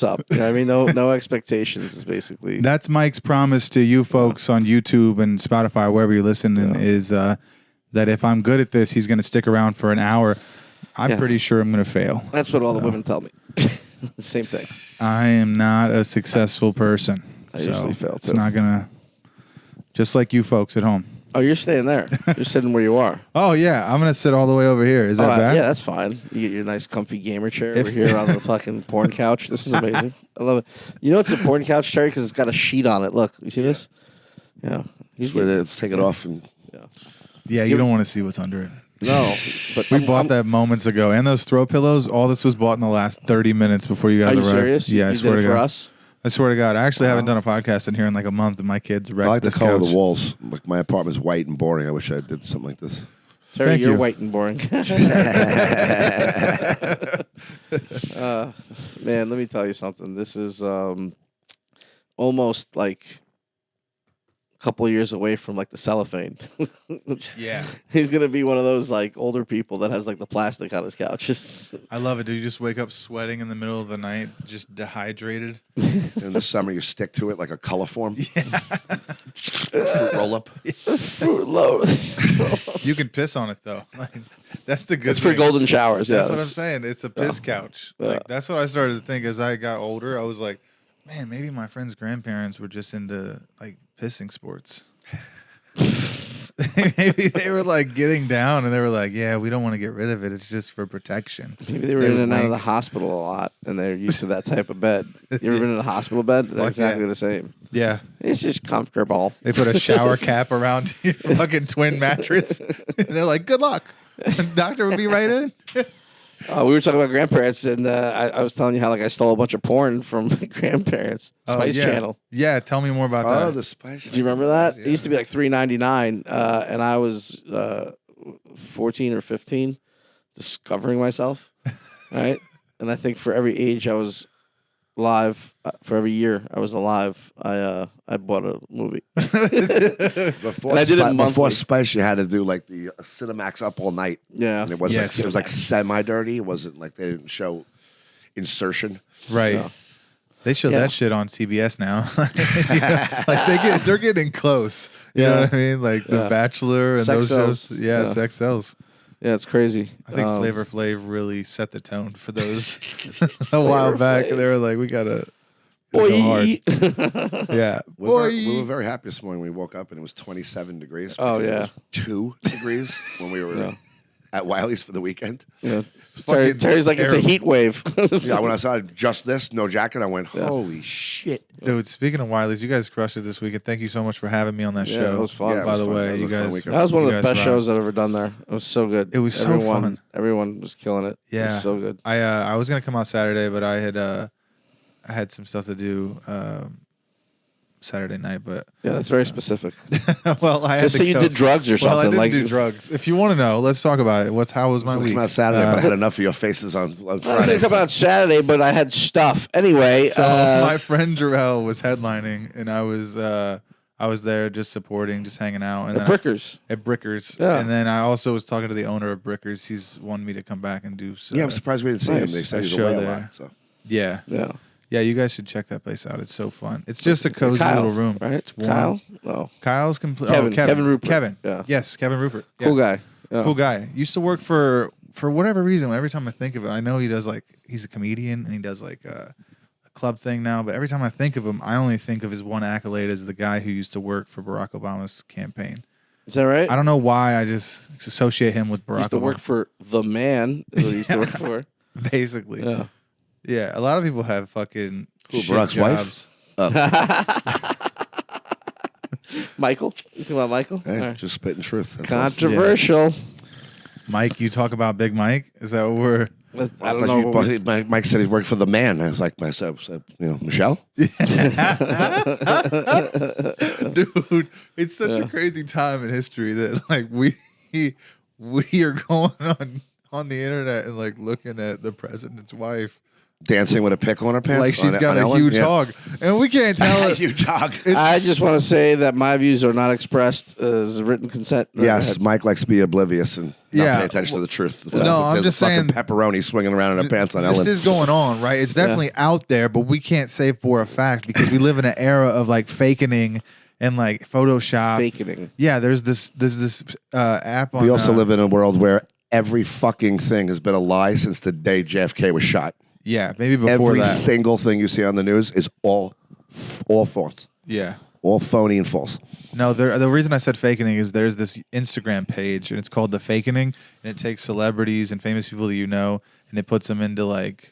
up. You know what I mean? No expectations is basically. That's Mike's promise to you folks on YouTube and Spotify, wherever you listen, is that if I'm good at this, he's going to stick around for an hour. I'm pretty sure I'm going to fail. That's what all the women tell me. The same thing. I am not a successful person. I usually fail too. It's not going to, just like you folks at home. Oh, you're staying there. You're sitting where you are. Oh, yeah. I'm going to sit all the way over here. Is that bad? Yeah, that's fine. You get your nice comfy gamer chair over here on the fucking porn couch. This is amazing. I love it. You know it's a porn couch, Terry, because it's got a sheet on it. Look, you see this? Yeah. Let's take it off. And Yeah, you don't want to see what's under it. No. But We bought that moments ago. And those throw pillows, all this was bought in the last 30 minutes before you guys arrived. Are you arrived. serious? Yeah, I swear to God. For us? I swear to God. I actually haven't done a podcast in here in like a month, and my kids wrecked I like the this color couch. of the walls. Like my apartment's white and boring. I wish I did something like this. Terry, Thank you're you. white and boring. Man, let me tell you something. This is almost like a couple of years away from like the cellophane. Yeah. He's gonna be one of those like older people that has like the plastic on his couches. I love it. Do you just wake up sweating in the middle of the night, just dehydrated? In the summer, you stick to it like a color form. Yeah. Fruit roll up. Fruit low. You can piss on it, though. Like, that's the good It's for thing. golden showers. That's Yeah, what I'm saying. It's a piss couch. Yeah. Like, that's what I started to think as I got older. I was like, man, maybe my friend's grandparents were just into, like, pissing sports. Maybe they were, like, getting down, and they were like, yeah, we don't want to get rid of it. It's just for protection. Maybe they were in and out of the hospital a lot, and they're used to that type of bed. You ever been in a hospital bed? They're exactly the same. Yeah. It's just comfortable. They put a shower cap around your fucking twin mattress. And they're like, good luck. Doctor would be right in. We were talking about grandparents, and I was telling you how like I stole a bunch of porn from my grandparents. Spice Channel. Yeah, tell me more about Oh, that. the Spice. Do you remember that? Yeah. It used to be like $3.99, and I was 14 or 15, discovering myself, right? And I think for every age I was alive, for every year I was alive, I bought a movie. Before, I did it monthly. before Spice, you had to do like the Cinemax Up All Night. Yeah. And it was Yes. like, it was like semi-dirty. It wasn't like they didn't show insertion. Right. Yeah. They show Yeah. that shit on CBS now. You know, like they're getting close. You know what I mean? Like The Yeah. Bachelor and Sex those sells. shows. Yeah, Yeah. sex sells. Yeah, it's crazy. I think Flavor Flav really set the tone for those a while back. Flav. They were like, we gotta go hard. Yeah. We were very happy this morning when we woke up and it was 27 degrees. Oh, because it yeah. was 2 degrees when we were at Wiley's for the weekend. Yeah. fucking Terry's like, it's a terrible. heat wave. Yeah, when I saw just this, no jacket, I went, holy shit. Dude, speaking of Wiley's, you guys crushed it this weekend. Thank you so much for having me on that Yeah, show. it was fun. Yeah, it By was the fun. way, It was you a fun guys. weekend. That was one of you the guys best rocked. shows I've ever done there. It was so good. It was so fun. Everyone was killing it. It Yeah. was so good. I was gonna come out Saturday, but I had some stuff to do Saturday night. But Yeah, that's very specific. well, I had Just to say you go- did drugs or Well, I something. didn't like do drugs. If you want to know, let's talk about it. How was my I week? came out Saturday, but I had enough of your faces on I Friday. didn't come out Saturday, but I had stuff. Anyway, So my friend Jarrell was headlining, and I was there just supporting, just hanging out. And the then Brickers. at Brickers. Yeah. And then I also was talking to the owner of Brickers. He's wanted me to come back and do Yeah, I'm surprised we didn't see him. Nice. They said A he's show away a there. lot. So. Yeah. Yeah. Yeah, you guys should check that place out. It's so fun. It's just a cozy Kyle, little room. right? It's warm. Kyle? No. Kyle's complete. Kevin. Oh, Kevin. Kevin Rupert. Kevin. Yeah. Yes, Kevin Rupert. Cool Yeah. guy. Yeah. Cool guy. Used to work for whatever reason. Every time I think of it, I know he does he's a comedian and he does a club thing now. But every time I think of him, I only think of his one accolade as the guy who used to work for Barack Obama's campaign. Is that right? I don't know why I just associate him with Barack He used to Obama. work for the man. Is what he used to work for. Basically. Yeah. Yeah. A lot of people have fucking Who, shit Barack's wife? jobs. Michael? You talking about Michael? Hey, All right. just spitting truth. That's all. Controversial. Mike, you talk about Big Mike? Is that what we're... I don't Like know. you- what we- Mike said he worked for the man. I was like, myself, Michelle? Dude, it's such a crazy time in history that we are going on the internet and looking at the president's wife dancing with a pickle in her pants. Like she's on- got on a Ellen? huge Yeah. hog, and we can't tell it. Huge hog. I just want to say that my views are not expressed as written consent. Yes, Mike likes to be oblivious and not Yeah. pay attention to the truth. The No, fact that I'm there's just a fucking saying- pepperoni swinging around in her pants on This Ellen. is going on, right? It's definitely out there, but we can't say for a fact because we live in an era of like fakening and like Photoshop. fakening. Yeah, there's this app on. We also live in a world where every fucking thing has been a lie since the day JFK was shot. Yeah, maybe before Every that. single thing you see on the news is all false, Yeah. all phony and false. No, the reason I said fakening is there's this Instagram page and it's called The Fakening, and it takes celebrities and famous people that you know and it puts them into like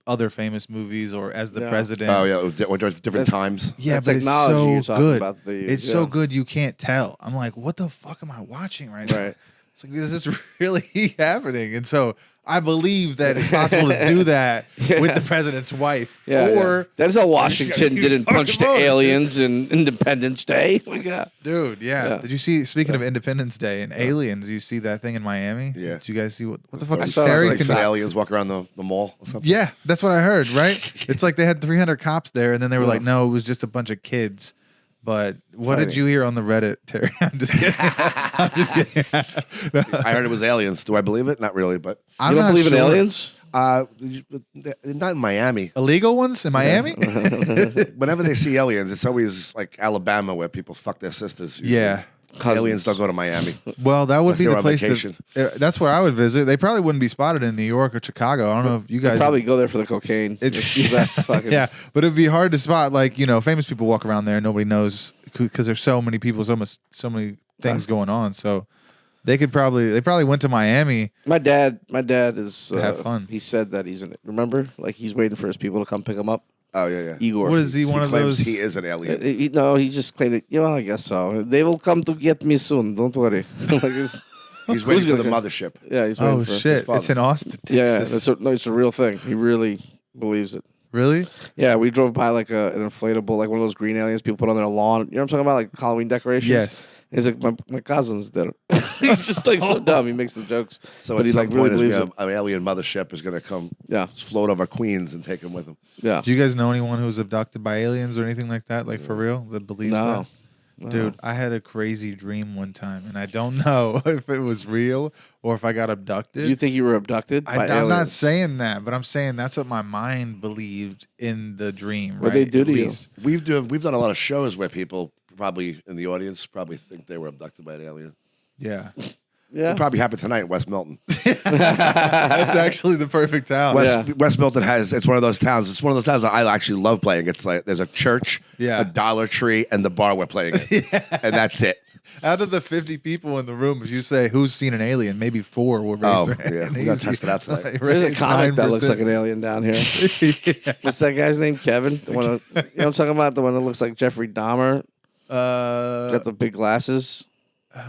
other famous movies or as the president. Oh yeah, or different times. Yeah, That but it's technology you're so talking good. about, It's so good you can't tell. I'm like, what the fuck am I watching right now? Right. It's like, is this really happening? And so I believe that it's possible to do that with the president's wife. Yeah, or that is how Washington huge didn't punch the fucking vote. aliens in Independence Day. Oh my God. dude, yeah. Did you see? Speaking of Independence Day and aliens, you see that thing in Miami? Yeah. Did you guys see what the fuck I is saw it. Terry? Like Can- some aliens walk around the mall or something. Yeah, that's what I heard. Right? It's like they had 300 cops there, and then they were Yeah. like, "No, it was just a bunch of kids." But what did Fighting. you hear on the Reddit, Terry? I'm just kidding. I'm just kidding. I heard it was aliens. Do I believe it? Not really, but I'm You don't not believe sure. in aliens? not in Miami. Illegal ones in Miami? Whenever they see aliens, it's always like Alabama where people fuck their sisters. Yeah. Aliens don't go to Miami. Well, that would Unless be they the were on place vacation. that's where I would visit. They probably wouldn't be spotted in New York or Chicago. I don't know if you guys Probably go there for the cocaine. It's- It's the best fucking. Yeah, but it'd be hard to spot. Like famous people walk around there, and nobody knows because there's so many people, so many things going on. So they probably went to Miami. My dad is have fun. He said that he's in it. Remember, like he's waiting for his people to come pick him up. Oh yeah. Igor. What is he? One He of claims those? he is an alien. No, he just claimed it. Yeah, I guess so. They will come to get me soon. Don't worry. Like He's waiting for the gonna- mothership. yeah, he's waiting Oh for shit! father. It's in Austin, Yeah, Texas. it's a real thing. He really believes it. Really? Yeah, we drove by like an inflatable, like one of those green aliens people put on their lawn. You know what I'm talking about, like Halloween decorations. Yes. And he's like, my cousin's there. He's just like so dumb. He makes the jokes, So but at he some like really point, believes it. an alien mothership is going to come Yeah, float over Queens and take him with him. yeah. Do you guys know anyone who's abducted by aliens or anything like that? Like for real, that believes No. that? Dude, I had a crazy dream one time, and I don't know if it was real or if I got abducted. Do you think you were abducted? by I'm not aliens? saying that, but I'm saying that's what my mind believed in the dream. What'd right? they do At to you? least. We've done a lot of shows where people probably in the audience probably think they were abducted by an alien. Yeah. Yeah. It probably happened tonight in West Milton. That's actually the perfect town. West Milton it's one of those towns. It's one of those towns that I actually love playing. It's like there's a church, Yeah. a Dollar Tree, and the bar we're playing at. And that's it. Out of the 50 people in the room, if you say who's seen an alien, maybe 4 will raise Oh, their hand. yeah. We gotta test it out tonight. Like, There's a it's comic that looks 9%. like an alien down here. Yeah. What's that guy's name? Kevin. The one, you know what I'm talking about? The one that looks like Jeffrey Dahmer. Got the big glasses.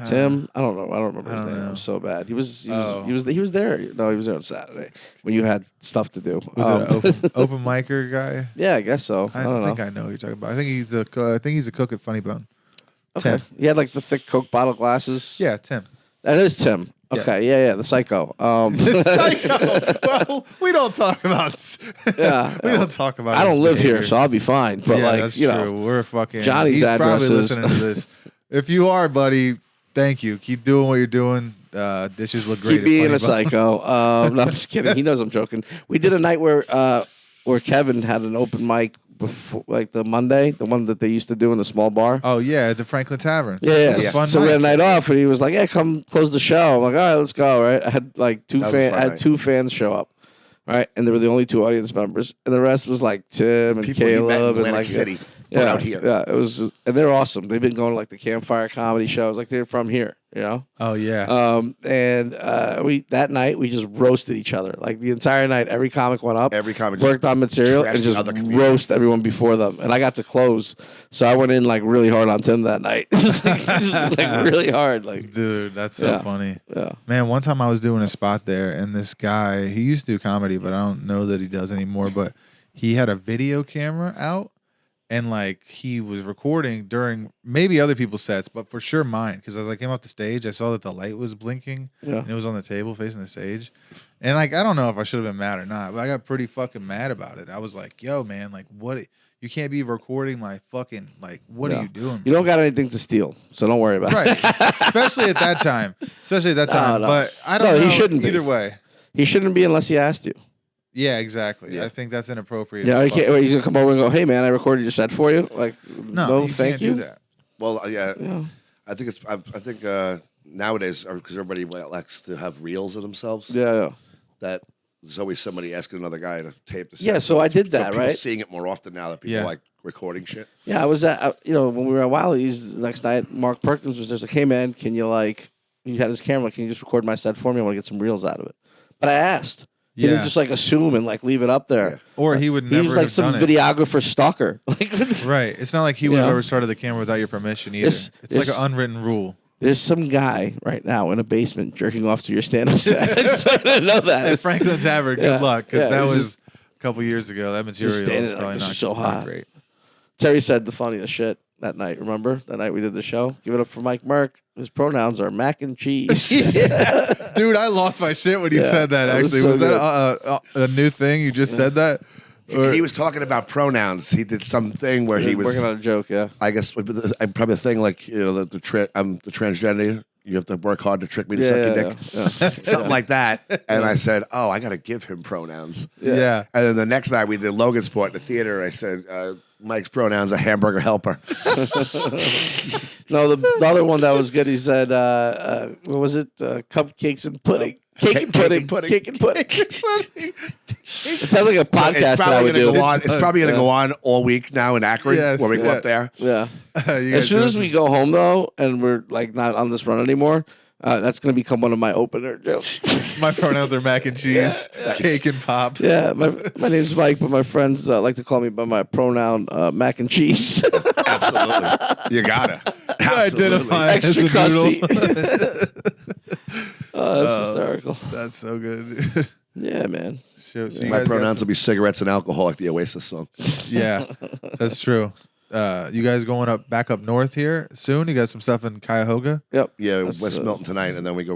Tim. I don't know. I don't remember his I don't name. know. I'm so bad. He was Oh. he was there. No, he was there on Saturday when you had stuff to do. Was it an open micer guy? Yeah, I guess so. I I don't think know. I know who you're talking about. I think he's a cook at Funny Bone. Okay. Tim. He had like the thick Coke bottle glasses. Yeah, Tim. That is Tim. Yeah. Okay. Yeah. The psycho. Psycho. Well, we don't talk about. Yeah. we don't talk about. I don't his live here, behavior. so I'll be fine. But yeah, like, that's you true. know, We're fucking. Johnny's he's probably addresses. listening to this. If you are, buddy, thank you. Keep doing what you're doing. Dishes look great. keep being at a Funny Bone. psycho. No, I'm just kidding. He knows I'm joking. We did a night where Kevin had an open mic before, like the Monday, the one that they used to do in the small bar. Oh yeah, at the Franklin Tavern. Yeah, It was a fun So we had a night. night off, and he was like, "Yeah, come close the show." I'm like, "All right, let's go." Right? I had like That was a fun night. two fans show up, right, and they were the only 2 audience members, and the rest was like Tim and People you met in Caleb and Atlantic like City. yeah, out here. yeah. It was, and they're awesome. They've been going to like the campfire comedy shows, like they're from here, you know. Oh yeah. We that night we just roasted each other like the entire night. Every comic went up, Every comic worked on material, trashed and just other comedians. roast everyone before them. And I got to close, so I went in like really hard on Tim that night, just like really hard, like Dude, that's so yeah. funny. yeah. Man, one time I was doing a spot there, and this guy, he used to do comedy, but I don't know that he does anymore. But he had a video camera out, and like he was recording during maybe other people's sets, but for sure mine. Because as I came off the stage, I saw that the light was blinking, and it was on the table facing the stage. And like I don't know if I should have been mad or not, but I got pretty fucking mad about it. I was like, "Yo, man, like what? You can't be recording my fucking like. What are you doing? You don't got anything to steal, so don't worry about it." Right, especially at that time. No. But I don't know. He shouldn't be. Either way. He shouldn't be unless he asked you. Yeah, exactly. Yeah. I think that's inappropriate. Yeah, as you fuck. can't. He's gonna come over and go, "Hey, man, I recorded your set for you." Like, No, you thank can't you. do that. Well, yeah. Yeah. I think nowadays, because everybody likes to have reels of themselves, Yeah. that there's always somebody asking another guy to tape the set. Yeah, so I did that, people right? Seeing it more often now that people like recording shit. Yeah, I was at, when we were at Wiley's the next night, Mark Perkins was there. Like, "Hey, man, can you he had his camera, can you just record my set for me? I want to get some reels out of it." But I asked. He didn't just like assume and like leave it up there. Yeah. Or he would never He was like have some done it. videographer stalker. Like, Right. It's not like he would have Yeah. ever started the camera without your permission either. It's It's like an unwritten rule. there's some guy right now in a basement jerking off to your stand-up set. I just wanted to know that. At Franklin Tavern, good Yeah. luck, because Yeah, that he's was a couple years ago. That material standing was there probably like, this not, is so not hot. great. Terry said the funniest shit that night. Remember that night we did the show? Give it up for Mike Merk. His pronouns are mac and cheese. Dude, I lost my shit when you Yeah, said that, that was actually. so Was that a new thing? You just said that? Or- He was talking about pronouns. He did something where he was working on a joke. Yeah. I guess probably a thing like I'm the transgender. You have to work hard to trick me to suck your dick, something like that. And I said, "Oh, I got to give him pronouns." yeah. And then the next night we did Logansport in the theater. I said, "Mike's pronouns are hamburger helper." No, the other one that was good. He said, "What was it? Cupcakes and pudding." Cake and pudding. Cake and pudding. It sounds like a podcast It's that I probably would going to do. go on. It's probably going to go on all week now in Akron, Yes, where we go yeah. up there. Yeah. You guys As soon doing as we go home, though, and we're like not on this run anymore, that's going to become one of my opener jokes. my pronouns are mac and cheese, cake and pop. Yeah, my name's Mike, but my friends like to call me by my pronoun mac and cheese. Absolutely, you gotta Identify as Extra a crusty. noodle. That's hysterical. That's so good. Yeah, man. So you My guys got pronouns some- will be cigarettes and alcohol, like the Oasis song. Yeah, that's true. You guys going back up north here soon? You got some stuff in Cuyahoga? Yep. Yeah, That's, West Milton tonight, and then we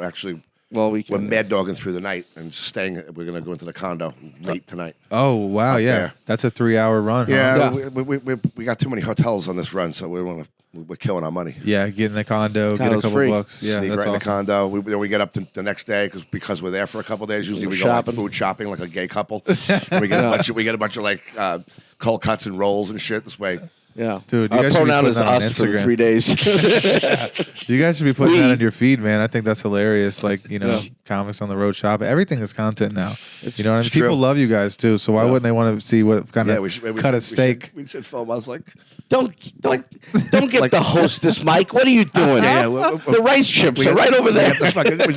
actually Well, we we're can. mad dogging through the night and staying. We're gonna go into the condo late tonight. Oh wow, Up yeah, there. that's a 3-hour run. Huh? Yeah, Yeah. we got too many hotels on this run, so we're killing our money. Yeah, get in the condo, get a Condo's couple free. bucks. Yeah, Sneak that's right in the awesome. condo. Then we get up the next day because we're there for a couple of days. Usually we go like Shopping. food shopping like a gay couple. And we get a bunch of like cold cuts and rolls and shit. This way, Yeah. Dude, you Our guys should be pronoun putting is that on us for the Instagram. 3 days. You guys should be putting We- that on your feed, man. I think that's hilarious. Like, Yeah. comics on the road shop. Everything is content now. It's- You know what I mean? it's true. People love you guys too. So why Yeah. wouldn't they want to see what kind of cut a we steak? We should film. I was like, don't get the hostess, Mike. What are you doing? The rice chips are right over there.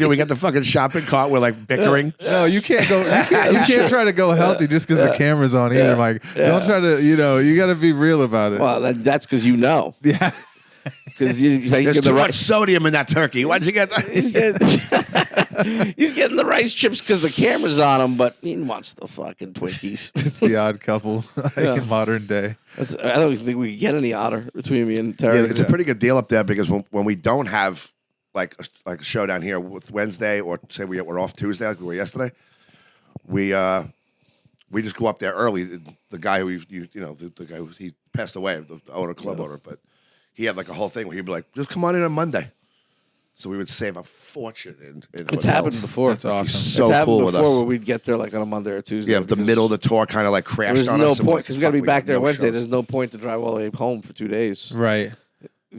we got the fucking shopping cart. We're like bickering. No, you can't go. You can't try to go healthy just because the camera's on either, Mike. Don't try to. You got to be real about it. Well, that's because you know. Yeah. Because he's There's getting too the much rice. sodium in that turkey. Why'd you get? He's getting the rice chips because the camera's on him, but he wants the fucking Twinkies. It's the odd couple Yeah. in modern day. I don't think we could get any odder between me and Terry. Yeah, it's a pretty good deal up there because when we don't have like a show down here with Wednesday or say we're off Tuesday like we were yesterday, we just go up there early. The guy who the guy who he passed away, the owner, club owner, but he had like a whole thing where he'd be like, just come on in on Monday. So we would save a fortune in It's hotels. happened before. That's awesome. He's so it's happened cool with before us. where we'd get there like on a Monday or Tuesday. Yeah, the because middle of the tour kind of like crashed There's on no us. and we're point like, because we got to be fuck, back got there no Wednesday. shows. There's no point to drive all the way home for 2 days. Right.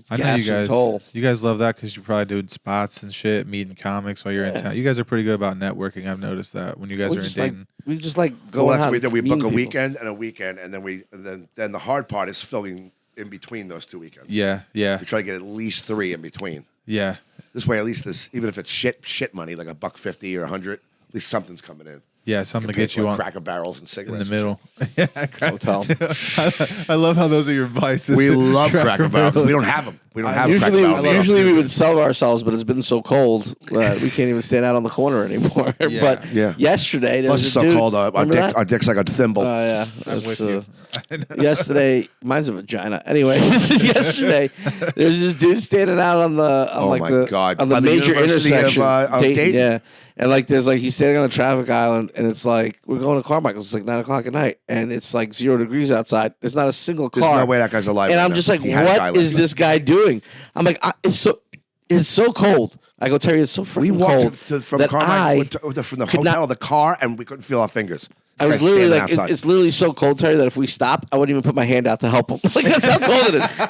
I know Gas you and guys. toll. You guys love that because you're probably doing spots and shit, meeting comics while you're in town. You guys are pretty good about networking. I've noticed that when you guys are in Dayton. We just like Well, going that's out. what we do. We and book a meeting people. weekend and a weekend, and then the hard part is filling in between those 2 weekends. Yeah, yeah, We try to get at least 3 in between. yeah. This way, at least even if it's shit money, like $150 or $100, at least something's coming in. Yeah, something to Pay get for you on Cracker Barrels and in cigarettes. the middle. Yeah, Hotel. I love how those are your vices. We love Cracker Barrels. We don't have them. We don't have Usually, Cracker Barrels. usually we would sell ourselves, but it's been so cold that we can't even stand out on the corner anymore. Yeah. But Yeah. yesterday, there Plus, was it's a so dude, cold. remember that? Our dick's like a thimble. Oh yeah, I'm That's, with you. yesterday, mine's a vagina. Anyway, this is yesterday. There's this dude standing out on the Oh like my the God. on the By the major University of, intersection, Dayton? yeah. And like there's like he's standing on the traffic island, and it's like we're going to Carmichael's. It's like 9:00 at night, and it's like 0 degrees outside. There's not a single There's car. no way that guy's alive. And right I'm now. just like, He had a guy what is last this guy doing? I'm like, it's so cold. I go, Terry, it's so night. We freaking walked cold from that Carmichael from the could hotel not- to the car, and we couldn't feel our fingers. I was This guy's literally standing like, outside. it's literally so cold, Terry, that if we stop, I wouldn't even put my hand out to help him. Like that's how cold it is.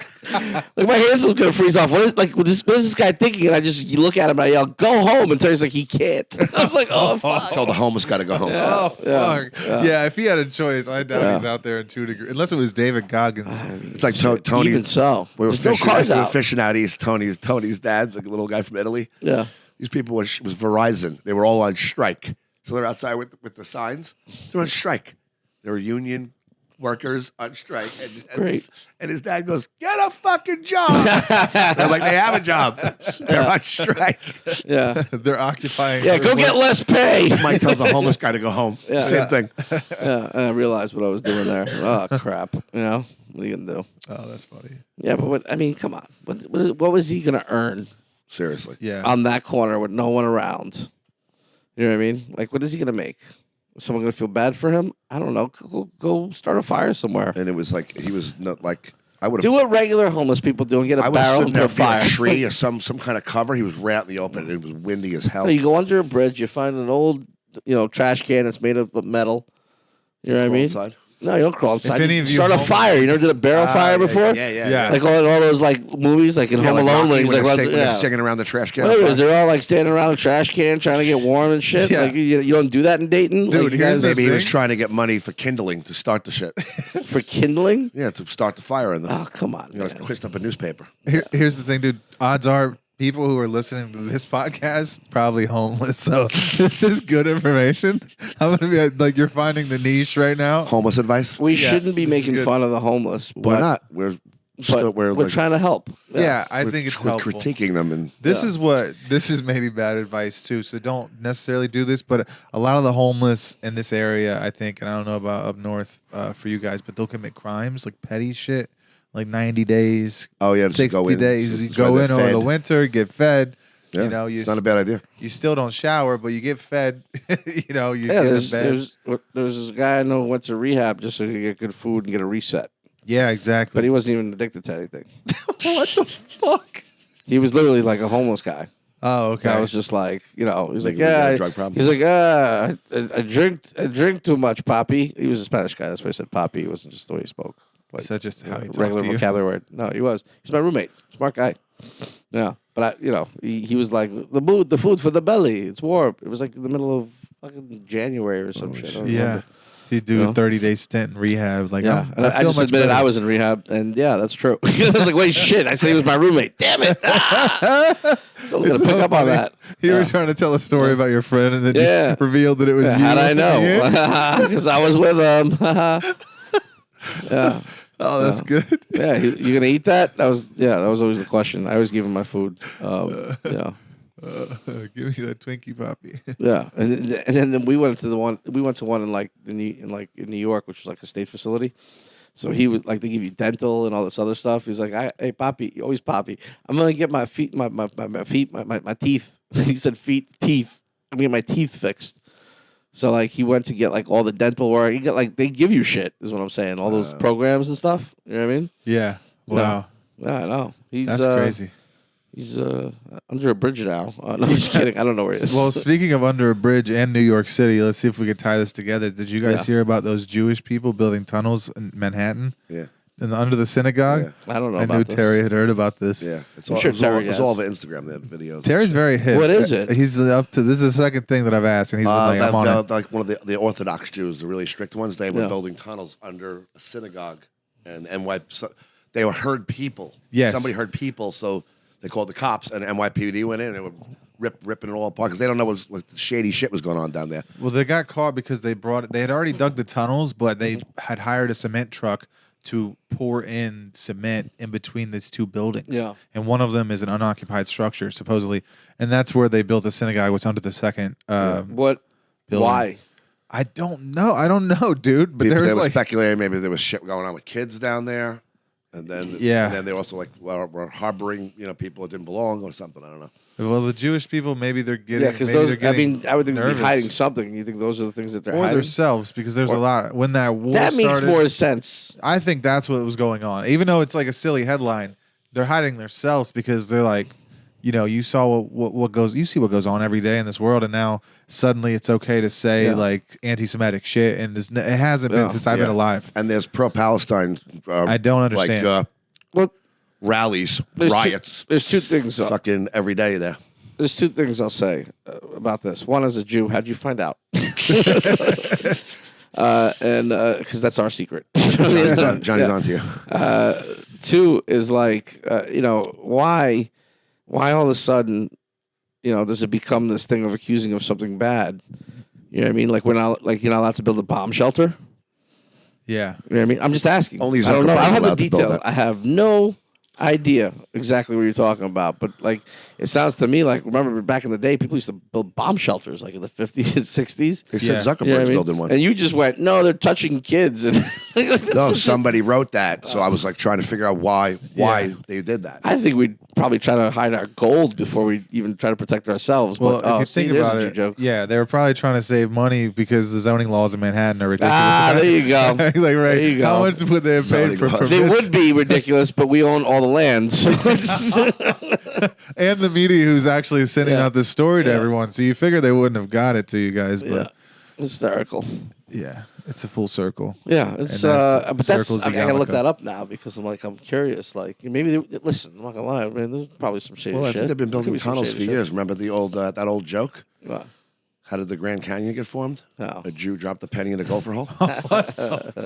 Like my hands are gonna freeze off. What is this guy thinking? And you look at him and I yell, "Go home!" And Terry's like, "He can't." I was like, "Oh fuck." Tell the homeless guy to go home. Oh fuck! yeah. Yeah, if he had a choice, I doubt Yeah. he's out there in 2 degrees. Unless it was David Goggins. It's like Tony. Even so, We were there's no fishing. cars We were out. fishing out east. Tony's dad's like a little guy from Italy. Yeah. These people was Verizon. They were all on strike. So they're outside with the signs. They're on strike. They were union workers on strike. Great. And his dad goes, "Get a fucking job." They're like, they have a job. They're on strike. Yeah. They're occupying. Yeah. Go get less pay. Mike tells the homeless guy to go home. Yeah. Same Yeah. thing. Yeah. And I realized what I was doing there. Oh crap. You know what are you gonna do? Oh, that's funny. Yeah, but I mean, come on. What was he gonna earn Seriously. Yeah. on that corner with no one around? You know what I mean? Like, what is he gonna make? Is someone gonna feel bad for him? I don't know. Go start a fire somewhere. And it was like, he was not like, I would have. Do what regular homeless people do and get I a would have barrel stood and there put a fire. a tree or some kind of cover. He was right out in the open. And it was windy as hell. No, you go under a bridge. You find an old, trash can that's made of metal. You know what I Crawl mean? inside. No, you don't crawl inside. any You of you start a homeless- fire. You never did a barrel fire before? Yeah. Like all those like movies, like in Home like Alone, Rocky, when he's like, when they're yeah. singing around the trash can. Whatever it is, they're all like standing around a trash can trying to get warm and shit. Yeah. Like you don't do that in Dayton, Dude, like, you here's guys- the Maybe he was thing? trying to get money for kindling to start the shit. for kindling. Yeah, to start the fire in there. Oh come on, You got to man. twist up a newspaper. Here's the thing, dude. Odds are people who are listening to this podcast probably homeless. So this is good information. I'm gonna be like, you're finding the niche right now. Homeless advice? We Yeah, shouldn't be this is making good. fun of the homeless. Why but, not? We're But we're like, trying to help. Yeah, I we're think it's we're helpful. critiquing them and This is maybe bad advice too. So don't necessarily do this. But a lot of the homeless in this area, I think, and I don't know about up north for you guys, but they'll commit crimes like petty shit, like 90 days, oh yeah, just 60 go in. days. You That's go why in they're over the fed. winter, get fed. Yeah, You know, it's not a bad idea. you still don't shower, but you get fed. You get Yeah, in there's bed. this guy I know who went to rehab just so he could get good food and get a reset. Yeah, But exactly. he wasn't even addicted to anything. What the fuck? He was literally like a homeless guy. Oh, okay. I was just like, he was like, Maybe he had a yeah. drug problem. He's like, I drink too much, Papi. He was a Spanish guy. That's why I said Papi. It wasn't just the way he spoke. Like, Is that just how he talked regular to you? vocabulary word. No, he was. He's my roommate. Smart guy. Yeah, but he was like the food for the belly. It's warm. It was like in the middle of fucking January or some shit. I don't Yeah. remember. You do You a know? 30-day stint in rehab. Like, Yeah, and I just much admitted better. I was in rehab, and yeah, that's true. I was like, wait, shit! I said he was my roommate. Damn it! Someone's gonna pick up on that. You were Yeah. trying to tell a story about your friend, and then Yeah. you revealed that it was you. How'd I know? Yeah. Because I was with him. Yeah, Oh, that's good. yeah. You gonna eat that? That was always the question. I always give him my food. Yeah. Give me that Twinkie Poppy. Yeah, and then we went to one in like in New York, which was like a state facility. So he was like, they give you dental and all this other stuff. He's like, hey Poppy, always Poppy, I'm gonna get my feet, my feet, my teeth. He said teeth. I'm gonna get my teeth fixed. So like he went to get like all the dental work. He got like they give you shit, is what I'm saying. All those programs and stuff. You know what I mean? Yeah. Wow. Yeah, I know. He's That's crazy. He's under a bridge now. No, I'm just kidding. I don't know where he is. Well, speaking of under a bridge and New York City, let's see if we could tie this together. Did you guys Yeah. hear about those Jewish people building tunnels in Manhattan Yeah, and under the synagogue? Yeah. I don't know. I about knew this. Terry had heard about this. yeah. It's I'm all, sure it was all, Terry it was has. all over Instagram. They had videos. Terry's very hip. What is it? He's up to. This is the second thing that I've asked, and he's been like, "I'm on it." like one of the Orthodox Jews, the really strict ones. They were Yeah. building tunnels under a synagogue, and they heard people. Yes. somebody heard people, so they called the cops, and NYPD went in and they were ripping it all apart because they don't know what shady shit was going on down there. Well, they got caught because they had already dug the tunnels, but they had hired a cement truck to pour in cement in between these two buildings. Yeah. And one of them is an unoccupied structure, supposedly. And that's where they built the synagogue, which under the second What? building. Why? I don't know, dude. But They there was were like speculating maybe there was shit going on with kids down there. And then they also like were harboring people that didn't belong or something. I don't know. well, the Jewish people maybe they're getting Yeah, because maybe those. they're getting I would think they'd be nervous. hiding something. You think those are the things that they're or hiding? themselves because there's a lot when that war That makes started. more sense. I think that's what was going on. Even though it's like a silly headline, they're hiding themselves because they're like, you saw what goes, you see what goes on every day in this world, and now suddenly it's okay to say like anti-Semitic shit, and it hasn't been since I've been alive. And there's pro-Palestine. I don't understand. Like Well, rallies, there's riots. There's two things. Fucking every day there. There's two things I'll say about this. One, as a Jew, how'd you find out? And because that's our secret. Johnny's on to you. Two is like, why all of a sudden, does it become this thing of accusing of something bad? You know what I mean? Like you're not allowed to build a bomb shelter. Yeah. You know what I mean? I'm just asking. Only I don't know. I don't have the Zuckerberg's allowed to build details. that. I have no idea exactly what you're talking about, but like it sounds to me like remember back in the day, people used to build bomb shelters like in the 50s and 60s. They said Yeah. Zuckerberg's You know what I mean? building one. And you just went, no, they're touching kids. And No, somebody wrote that, so I was like trying to figure out why they did that. I think we'd probably try to hide our gold before we even try to protect ourselves. Well, but, if you think about it, joke. yeah, they were probably trying to save money because the zoning laws in Manhattan are ridiculous. There you go. Like, right? There you go. How much would they have paid Zoning for laws. They permits? would be ridiculous, but we own all the land. So And the media who's actually sending Yeah. out this story to Yeah. everyone. So you figure they wouldn't have got it to you guys, yeah, but hysterical. yeah, it's a full circle. Yeah, it's And that's but that's circles I you gotta gotta look look that up now because I'm curious. Like maybe listen, I'm not gonna lie, man. There's probably some shady Well, I shit. think they've been There could building be some tunnels shady for shit. years. Remember the old that old joke? What? How did the Grand Canyon get formed? No. A Jew dropped a penny in a gopher hole.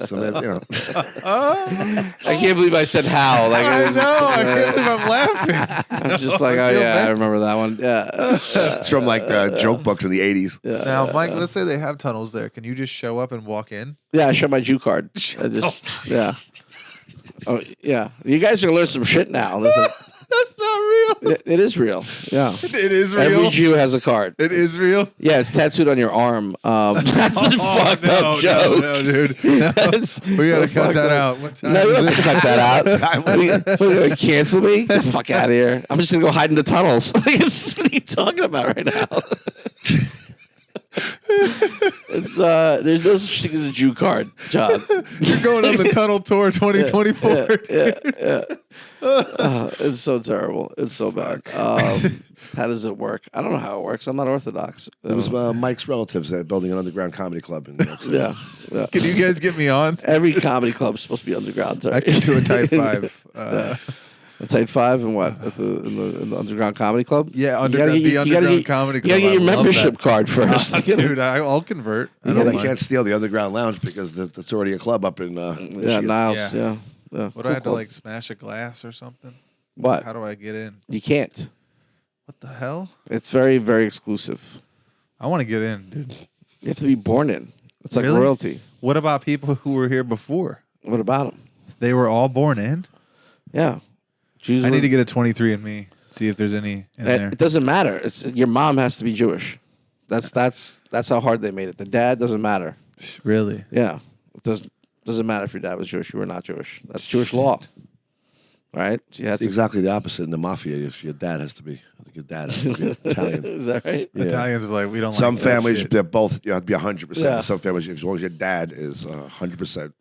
So then, I can't believe I said how. Like I know. I can't believe I'm laughing. I'm just like, oh feel yeah, bad. I remember that one. Yeah. it's from like joke books in the 80s. Now, Mike, let's say they have tunnels there. Can you just show up and walk in? Yeah, I showed my Jew card. I just yeah. Oh yeah, you guys are gonna learn some shit now. Listen, That's not real. it is real. Yeah, It is real. every Jew has a card. It is real. Yeah, it's tattooed on your arm. That's a fucked up joke. No, dude. No. That's We gotta a cut fucked that up- out. What time No, you is don't it? have to cut that out. What are you gonna cancel me? Get the fuck out of here. I'm just gonna go hide in the tunnels. What are you talking about right now? It's there's no such thing as a Jew card, John. You're going on the tunnel tour 2024. Yeah. It's so terrible. It's so bad. How does it work? I don't know how it works. I'm not Orthodox. It was Mike's relatives building an underground comedy club in New York City. Yeah. Can you guys get me on? Every comedy club's supposed to be underground. I can do a type 5. A Type 5 and what? In the underground comedy club? Yeah, You gotta get underground comedy club. You gotta get your I love membership that. card first. Dude, I'll convert. I Well, don't they mind. can't steal the underground lounge because it's already a club up in Yeah, Michigan. Niles. Yeah. Yeah. What do I have to like smash a glass or something? What? How do I get in? You can't. What the hell? It's very, very exclusive. I want to get in, dude. You have to be born in. It's like Really? royalty. What about people who were here before? What about them? They were all born in. Yeah. Jews I were- need to get a 23andMe. See if there's any in there. It doesn't matter. Your mom has to be Jewish. That's how hard they made it. The dad doesn't matter. Really? Yeah. It doesn't matter if your dad was Jewish, you were not Jewish. That's Jewish law. Right? So you had It's to, exactly the opposite in the mafia. If your dad has to be Italian. Is that right? Yeah. Italians are like, we don't Some like that families, shit. they're both, you have to be 100%. Yeah. Some families, as long as your dad is 100%,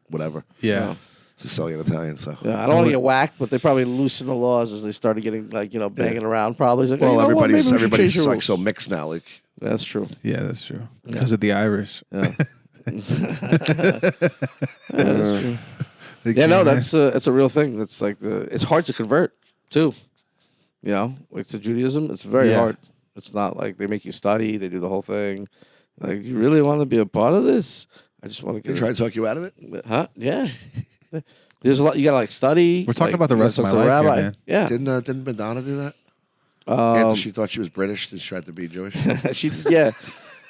whatever, Yeah. Sicilian Italian. So, Yeah, I don't want to get whacked, but they probably loosened the laws as they started getting banging around. Probably it's like, well, you know what? Maybe we should change everybody's the like rules. so mixed now. Like, That's true. Yeah, that's true. Because of the Irish. Yeah, that's true. They Yeah, no, came in. it's a real thing. It's like it's hard to convert too. You know, like to Judaism, it's very Yeah. hard. It's not like they make you study. They do the whole thing. Like, you really want to be a part of this? I just want to they get try to talk you out of it. Huh? Yeah. There's a lot you gotta like study. We're talking like, about the you gotta rest of talk my to the life here, rabbi. man. Yeah. Didn't Madonna do that? After she thought she was British, and she tried to be Jewish.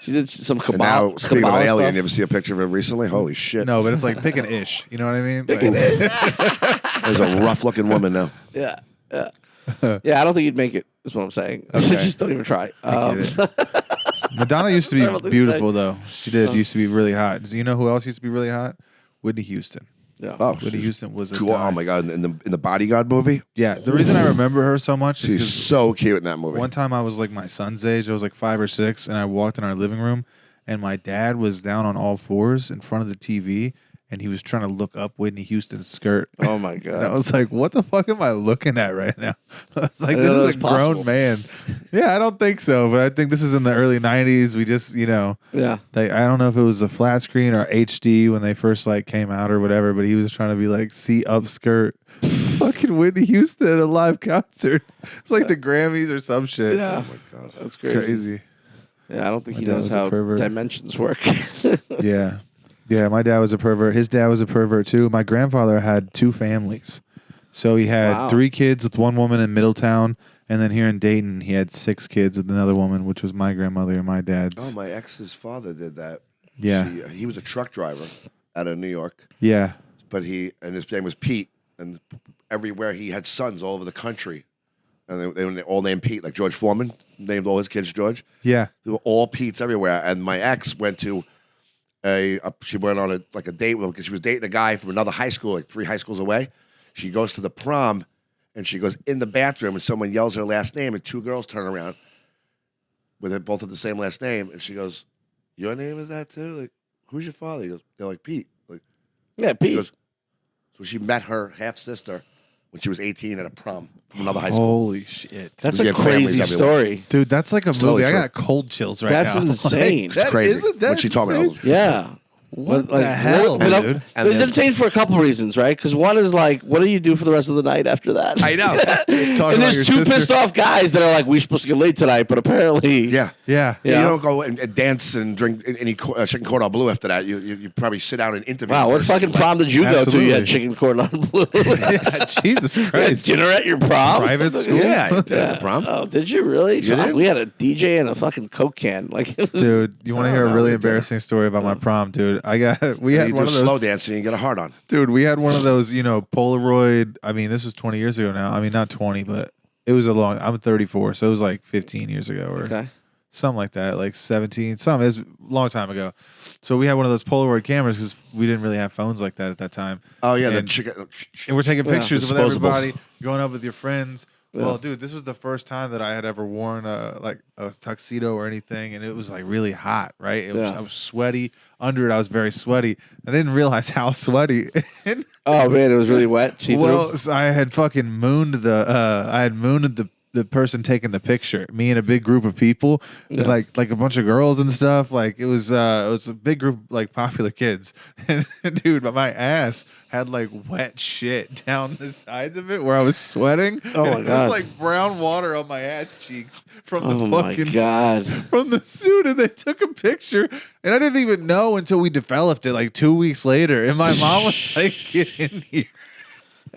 She did some And now, Kabbalah. speaking of an alien, stuff. you ever see a picture of her recently? Holy shit! No, but it's like picking ish. You know what I mean? There's a rough-looking woman now. Yeah. Yeah, I don't think you'd make it, is what I'm saying. Okay. Just don't even try. Madonna used to Terrible be thing to beautiful, say. though. She did. Used to be really hot. Do you know who else used to be really hot? Whitney Houston. Yeah. Oh, Whitney she's Houston was a cool. dime. Oh my god! In the Bodyguard movie, Yeah, the reason I remember her so much is she's because so cute in that movie. one time I was like my son's age. I was like 5 or 6, and I walked in our living room, and my dad was down on all fours in front of the TV, and he was trying to look up Whitney Houston's skirt. Oh my And I god. was like, "What the fuck am I looking at right now?" I was like, I didn't "This know that is was a grown possible. man." Yeah, I don't think so, but I think this is in the early '90s. We just, Yeah. I don't know if it was a flat screen or HD when they first like came out or whatever, but he was trying to be like see upskirt. Fucking Whitney Houston at a live concert. It's like the Grammys or some shit. Yeah. Oh my god! That's crazy. Crazy. Yeah, I don't think My he dad knows was a how pervert. dimensions work. Yeah. Yeah, my dad was a pervert. His dad was a pervert too. My grandfather had 2 families. So he had Wow. 3 kids with one woman in Middletown, and then here in Dayton he had 6 kids with another woman, which was my grandmother and my dad's. Oh, my ex's father did that. Yeah. He was a truck driver out of New York, Yeah. but and his name was Pete, and everywhere he had sons all over the country, and they were all named Pete, like George Foreman named all his kids George. Yeah. They were all Pete's everywhere. And my ex went to she went on a date with him because she was dating a guy from another high school, like 3 high schools away. She goes to the prom, and she goes in the bathroom, and someone yells her last name, and 2 girls turn around with it, both of the same last name, and she goes, "Your name is that too? Like, who's your father?" He goes, "They're like Pete." Like, Yeah, he Pete. goes, so she met her half sister when she was 18 at a prom from another high school. Holy shit. That's We a get families crazy everywhere. story. Dude, that's like a totally movie. I true. got cold chills right That's now. insane. That Crazy. isn't that What she told me, I insane? was- Yeah. What the hell, but dude? And it's then- insane for a couple reasons, right? Because one is like, what do you do for the rest of the night after that? I know. Talking And about there's your 2 sister. pissed off guys that are like, we're supposed to get late tonight, but apparently, Yeah. Yeah. Yeah. You don't go and dance and drink any chicken cordon bleu after that. You probably sit down and interview. Wow, the what person. fucking prom did you go to? You Absolutely. had chicken cordon bleu. Yeah, Jesus Christ. Dinner at your prom? Private school? Yeah, I did at the prom. Oh, did you really? So, did? we had a DJ and a fucking Coke can. Like, it was, Dude, you want to No, hear a no, really we embarrassing story about my prom, dude? We had You one do of those. slow dancing, you get a hard on. Dude, we had one of those, Polaroid. I mean, this was 20 years ago now. I mean, not 20, but it was I'm 34, so it was like 15 years ago or okay. something like that, like 17. It was a long time ago. So we had one of those Polaroid cameras because we didn't really have phones like that at that time. Oh yeah, the And- chicken. And we're taking Yeah. pictures with Disposables. everybody, going up with your friends. Yeah. Well, dude, this was the first time that I had ever worn a tuxedo or anything, and it was like really hot, right? Yeah. I was sweaty. Under it, I was very sweaty. I didn't realize how sweaty. And, Oh, man, it was really wet. See-through? well, so I had fucking mooned the person taking the picture. Me and a big group of people, and like a bunch of girls and stuff. Like it was a big group, like popular kids. And dude, my ass had like wet shit down the sides of it where I was sweating. Oh, my And God. It was like brown water on my ass cheeks from Oh, the my fucking God. from the suit, and they took a picture, and I didn't even know until we developed it like 2 weeks later. And my mom was like, "Get in here."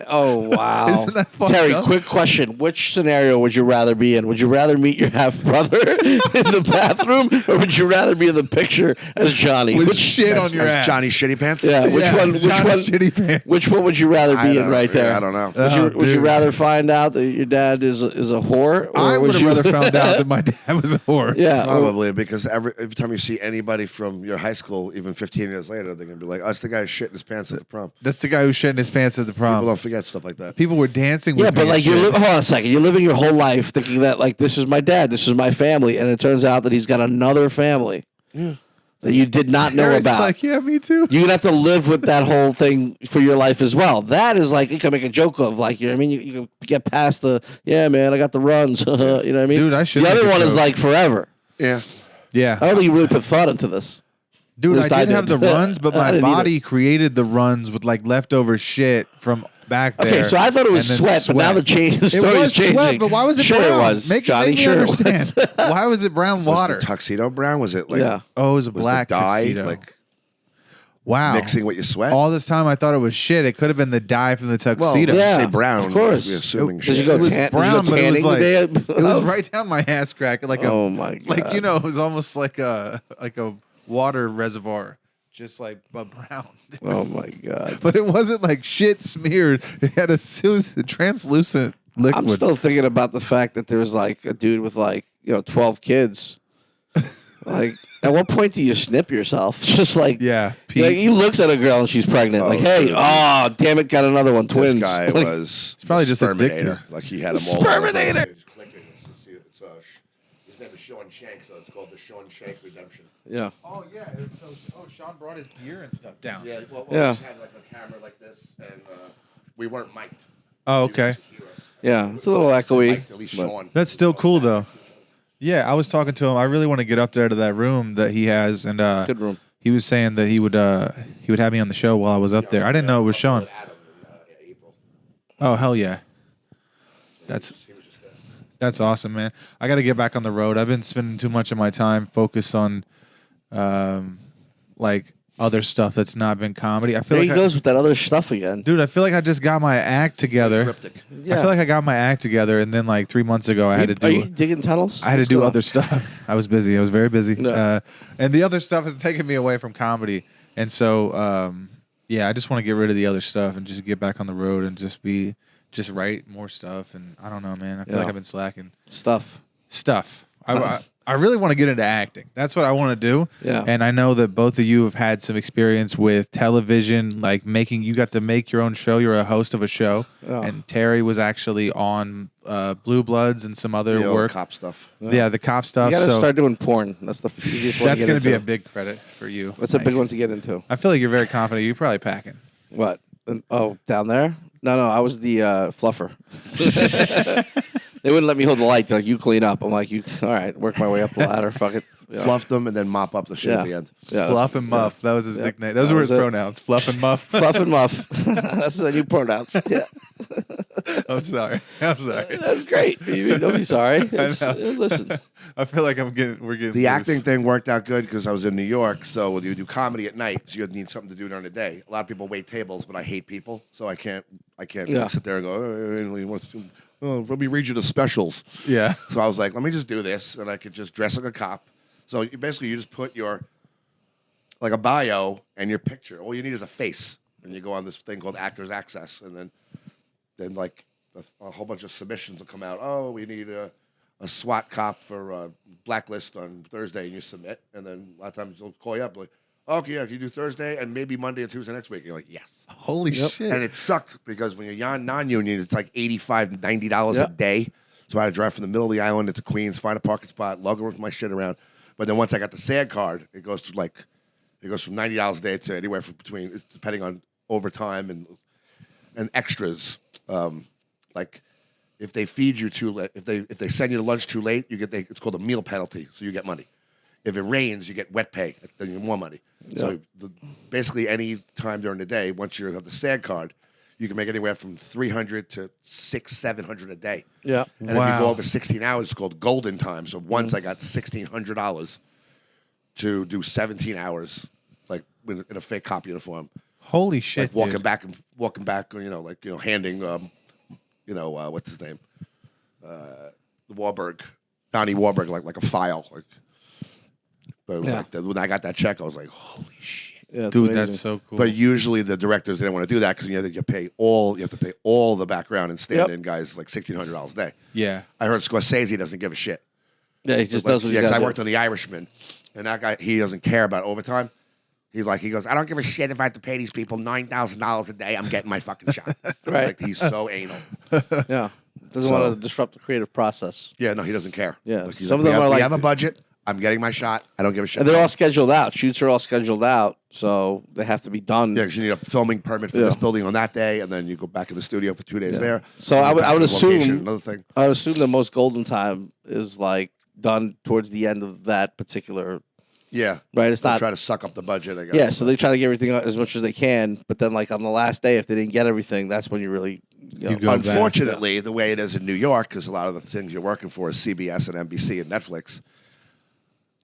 Oh, wow. Isn't that fucked Terry, up? quick question. Which scenario would you rather be in? Would you rather meet your half-brother in the bathroom, or would you rather be in the picture as Johnny? With Which- shit on your ass. Johnny Shitty Pants. Yeah, which Yeah, one? Which Johnny one? Shitty Pants. Which one would you rather I be don't- in right there? I don't know. Would you dude. rather find out that your dad is a whore? Or I would have you- rather found out that my dad was a whore. Yeah. or- Probably because every time you see anybody from your high school, even 15 years later, they're gonna be like, "Us, the guy who shit in his pants at the prom." That's the guy who shit in his pants at the People prom. don't forget stuff like that. People were dancing with Yeah, me but and like shit. hold on a second. You're living your whole life thinking that like this is my dad, this is my family, and it turns out that he's got another family that you did not know Terry's about. like, yeah, me too. You're gonna have to live with that whole thing for your life as well. That is like you can make a joke of, like, you know what I mean. You can get past the man, I got the runs. You know what I mean? Dude, I should The make other a one is joke. like forever. Yeah. Yeah. I don't think you really put thought into this. Dude, At least I I did have the did. runs, but I my didn't either. body created the runs with like leftover shit from back there. Okay, so I thought it was and then sweat, but now the It story was is changing. sweat, but why was it sure brown? it was, Make Johnny. me Sure understand. it was. Why was it brown Was water? the tuxedo brown? Was it like? Yeah. Oh, it was a Was black the dye tuxedo. like? Wow. mixing with your sweat. All this time I thought it was shit. It could have been the dye from the tuxedo. yeah. Say brown. Of course. We're assuming Did shit. you go It was tan- did you go brown, but it was tanning like the day it was of? right down my ass crack, like a Oh my god! like it was almost like a water reservoir, just like but brown. Oh my god! But it wasn't like shit smeared. It had a translucent liquid. I'm still thinking about the fact that there's like a dude with 12 kids. Like, at what point do you snip yourself? Just like, yeah. he looks at a girl and she's pregnant. Like, hey, damn it, got another one, twins. This guy Like, was It's probably just a dick Sperminator. pic. Like he had them all. Sperminator. It's clicking. His name is Sean Shank, so it's called the Sean Shank Redemption. Yeah. Oh yeah. Sean brought his gear and stuff down. Yeah. Well, Yeah. we just had like a camera like this, and we weren't mic'd. Oh, You okay. guys could hear us. Yeah, it's a little echoey. Mic'd, at least but- Sean. That's still cool though. Yeah, I was talking to him. I really want to get up there to that room that he has, and Good room. he was saying that he would have me on the show while I was up there. I didn't know it was Sean. Adam in April. Oh hell yeah, that's He was just there. that's awesome, man. I got to get back on the road. I've been spending too much of my time focused on, like other stuff that's not been comedy. I feel There like he goes with that other stuff again. dude, I feel like I just got my act together. Cryptic. Yeah. I feel like I got my act together, and then like 3 months ago, I had to Are do. you digging tunnels? I had to What's do going other on? stuff. I was busy. I was very busy. No. And the other stuff has taken me away from comedy. And so, yeah, I just want to get rid of the other stuff and just get back on the road and just write more stuff. And I don't know, man. I feel like Yeah. I've been slacking. Stuff. I really want to get into acting. That's what I want to do. Yeah. And I know that both of you have had some experience with television, like you got to make your own show. You're a host of a show. Yeah. And Terry was actually on Blue Bloods and some other The old work. cop stuff. Yeah, the cop stuff. You got to so start doing porn. That's the easiest one. that's going to be a big credit for you. That's a big Mike. one to get into. I feel like you're very confident. You're probably packing. What? Oh, down there? No, I was the fluffer. They wouldn't let me hold the light. They're like, you clean up. I'm like, all right, work my way up the ladder. Fuck it. Yeah. Fluff them and then mop up the shit at the end. Yeah. Fluff and Muff. That was his Yeah. nickname. Those That were was his it. pronouns. Fluff and Muff. Fluff and muff. That's the new pronouns. Yeah. I'm sorry. That's great. Don't be sorry. Listen. I feel like we're getting The loose. acting thing worked out good because I was in New York. So when you do comedy at night, so you need something to do during the day. A lot of people wait tables, but I hate people, so I can't Yeah. sit there and go, let me read you the specials. Yeah. So I was like, let me just do this, and I could just dress like a cop. So you just put your like a bio and your picture. All you need is a face, and you go on this thing called Actors Access, and then like a whole bunch of submissions will come out. Oh, we need a SWAT cop for Blacklist on Thursday, and you submit, and then a lot of times they'll call you up like, okay, yeah, can you do Thursday and maybe Monday and Tuesday next week? And you're like, yes. Holy shit. And it sucks because when you're non-union, it's like $85, $90 a Yep. day. So I had to drive from the middle of the island into Queens, find a parking spot, lug with my shit around. But then once I got the SAG card, it goes from $90 a day to anywhere from between, depending on overtime and extras. Like if they feed you too late, if they send you to lunch too late, it's called a meal penalty, so you get money. If it rains, you get wet pay, then you get more money. So basically, any time during the day, once you have the SAG card, you can make anywhere from $300 to $600-700 a day. Yeah. And if you go over 16 hours, it's called golden time. So once I got $1,600 to do 17 hours, like in a fake cop uniform, Holy shit. like dude. walking back, handing, what's his name, Donnie Wahlberg, like a file, like. But it was like when I got that check, I was like, holy shit. Yeah, it's Dude, amazing. that's so cool. But usually the directors didn't want to do that because you have to pay all the background and stand-in guys like $1,600 a day. yeah. I heard Scorsese doesn't give a shit. Yeah, he just does what he's because got I to worked on The Irishman, and that guy he doesn't care about overtime. He goes, I don't give a shit if I have to pay these people $9,000 a day. I'm getting my fucking shot. Right. Like he's so anal. Yeah. Doesn't So- want to disrupt the creative process. Yeah, no, he doesn't care. Yeah, Like, he's some of like, them are we like- have a budget. I'm getting my shot. I don't give a shit. And they're all scheduled out. Shoots are all scheduled out, so they have to be done. Yeah, because you need a filming permit for this building on that day, and then you go back in the studio for 2 days there. So And I you're would- back I would to the location, assume- another thing. I would assume the most golden time is like done towards the end of that particular. Yeah, Right, it's They'll not. try to suck up the budget. I guess. Yeah, so they try to get everything out as much as they can, but then like on the last day, if they didn't get everything, that's when you really. You go back. Unfortunately, the way it is in New York, because a lot of the things you're working for is CBS and NBC and Netflix.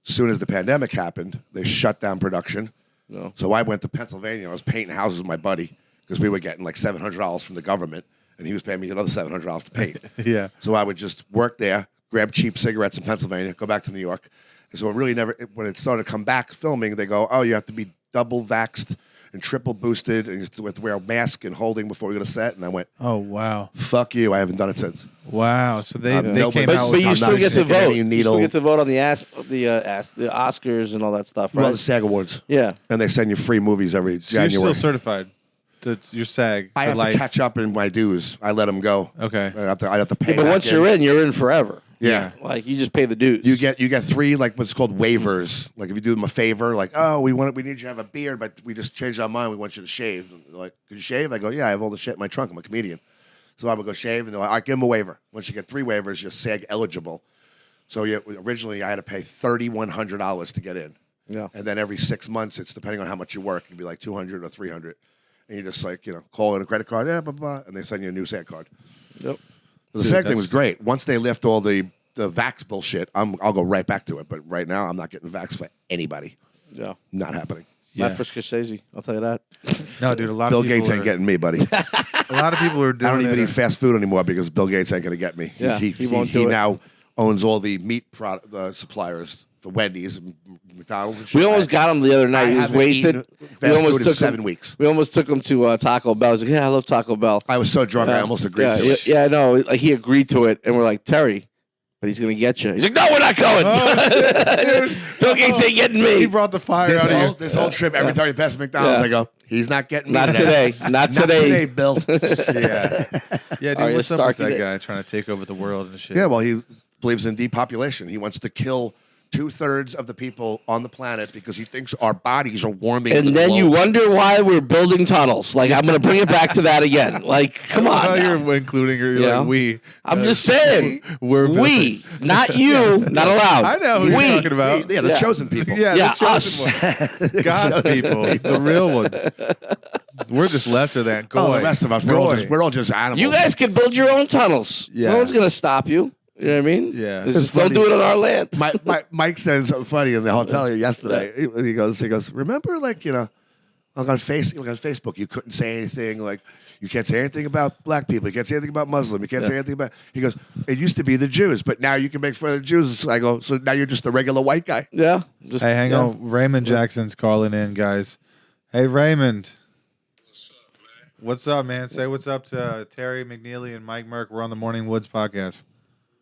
As soon as the pandemic happened, they shut down production, No. So I went to Pennsylvania. I was painting houses with my buddy because we were getting like $700 from the government, and he was paying me another $700 to paint. Yeah. So I would just work there, grab cheap cigarettes in Pennsylvania, go back to New York. And so it really never, when it started to come back filming, they go, oh, you have to be double vaxxed and triple boosted, and you have to wear a mask and holding before we go to set. And I went, Oh wow. fuck you. I haven't done it since. Wow. So they no, came but- out. But with you I'm still not get to sticking any vote. You needle. still get to vote on the Oscars and all that stuff, right? Well, the SAG Awards. Yeah. And they send you free movies every So you're January. still certified. You're SAG. I for have life. to catch up in my dues. I let them go. Okay. I have to pay. But back once you're you're in forever. Yeah. Like you just pay the dues. You get three like what's called waivers. Like if you do them a favor, like we need you to have a beard, but we just changed our mind. We want you to shave. And they're like, could you shave? I go, yeah, I have all the shit in my trunk. I'm a comedian, so I would go shave, and they're like, all right, give them a waiver. Once you get 3 waivers, you're SAG eligible. So originally I had to pay $3,100 to get in, Yeah. and then every 6 months, it's depending on how much you work, it could be like $200 or $300, and you just like call in a credit card, blah, blah, blah, and they send you a new SAG card. Yep. The SAG thing was great. Once they lift all the vax bullshit, I'll go right back to it. But right now, I'm not getting vax for anybody. Yeah. Not happening. Not for Scorsese. I'll tell you that. No, dude. A lot Bill of people Gates ain't getting me, buddy. A lot of people are I doing. don't even it. eat fast food anymore because Bill Gates ain't going to get me. Yeah, he won't do it. now owns all the meat suppliers for Wendy's and McDonald's. And shit. We almost got him the other night. I He was haven't wasted. eaten We fast almost food in took 7 him. weeks. We almost took him to Taco Bell. I was like, yeah, I love Taco Bell. I was so drunk, I almost agreed to it. Yeah, I know. Like he agreed to it, and we're like, Terry, but he's gonna get you. He's like, no, we're not going. Oh, shit, Bill Gates ain't getting He me. brought the fire out of you. This whole trip, every time he passes McDonald's, Yeah. I go, he's not getting me. Not today. Not Not today. today, Bill. Yeah. Yeah, dude. Arya What's up Stark with that it. guy trying to take over the world and shit? Yeah, well, he believes in depopulation. He wants to kill 2/3 of the people on the planet because he thinks our bodies are warming. And the then you globe. wonder why we're building tunnels. Like I'm gonna bring it back to that again. Like, come I on. thought now. you're including her. You're Yeah. like we. I'm just saying. We're We, not you, not allowed. I know who you're we. talking about. Yeah, the Yeah. chosen people. Yeah, Yeah, the chosen us. ones. God's people, the real ones. We're just lesser than Goy. Oh, the rest of us, we're all just animals. You guys can build your own tunnels. Yeah. No one's gonna stop you. You know what I mean? Yeah. It's just funny. don't do it on our land. Mike said something funny in the hotel yesterday. He goes, remember, like on Facebook, you couldn't say anything. Like you can't say anything about black people. You can't say anything about Muslim. You can't say anything about. He goes, it used to be the Jews, but now you can make fun of the Jews. I go, so now you're just a regular white guy. Yeah. Just, Hey, hang yeah. on. Raymond Jackson's calling in, guys. Hey, Raymond. What's up, man? Say what's up to Terry McNeely and Mike Merk. We're on the Morning Woods podcast.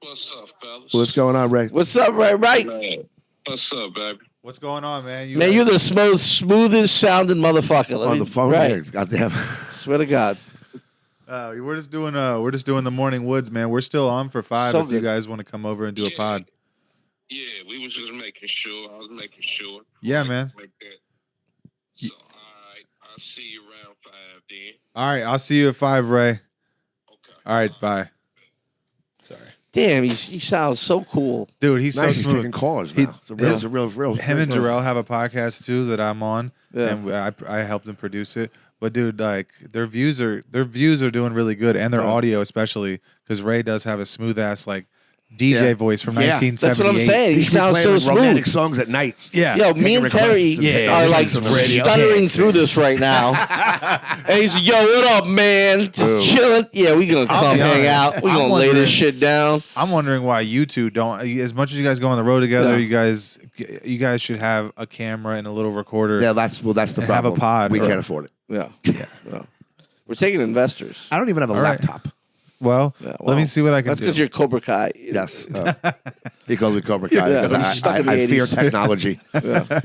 What's up, fellas? What's going on, Ray? What's up, right? Man, what's up, baby? What's going on, man? Man, you're the smoothest sounding motherfucker. Let On me- the phone, right? here. Goddamn. Swear to God. we're just doing the Morning Woods, man. We're still on for 5 So if you good. guys want to come over and do a pod. Yeah, we was just making sure. I was making sure. Yeah, man. Like that. So, all right. I'll see you around 5 then. All right, I'll see you at 5, Ray. Okay. All right, bye. Sorry, Damn, he sounds so cool. dude. He's Nice, so he's smooth. taking callers He- now. It's a real. Him and Jarrell have a podcast too that I'm on, Yeah. and I helped them produce it. But dude, like their views are doing really good, and their Yeah. audio especially because Ray does have a smooth ass like DJ Yeah. voice from Yeah. 1978. That's what I'm saying. He He sounds so romantic smooth. songs at night. Yeah, Yo, me Taking and Terry requests and are like on the radio. stuttering through this right now. And he's like, yo, what up, man? Just Boom. chilling. Yeah, we gonna I'll come be hang honest. out. We I'm gonna lay wondering- this shit down. I'm wondering why you two don't. As much as you guys go on the road together, Yeah. you guys should have a camera and a little recorder. Yeah, that's the Have a problem. pod, We or- can't afford it. Yeah. Yeah. We're taking investors. I don't even have a All right. laptop. Well, Yeah, let well, me see what I can That's do. because you're Cobra Kai. Yes. He calls me Cobra Kai Yeah, because he's stuck in the I fear 80s. technology. Yeah.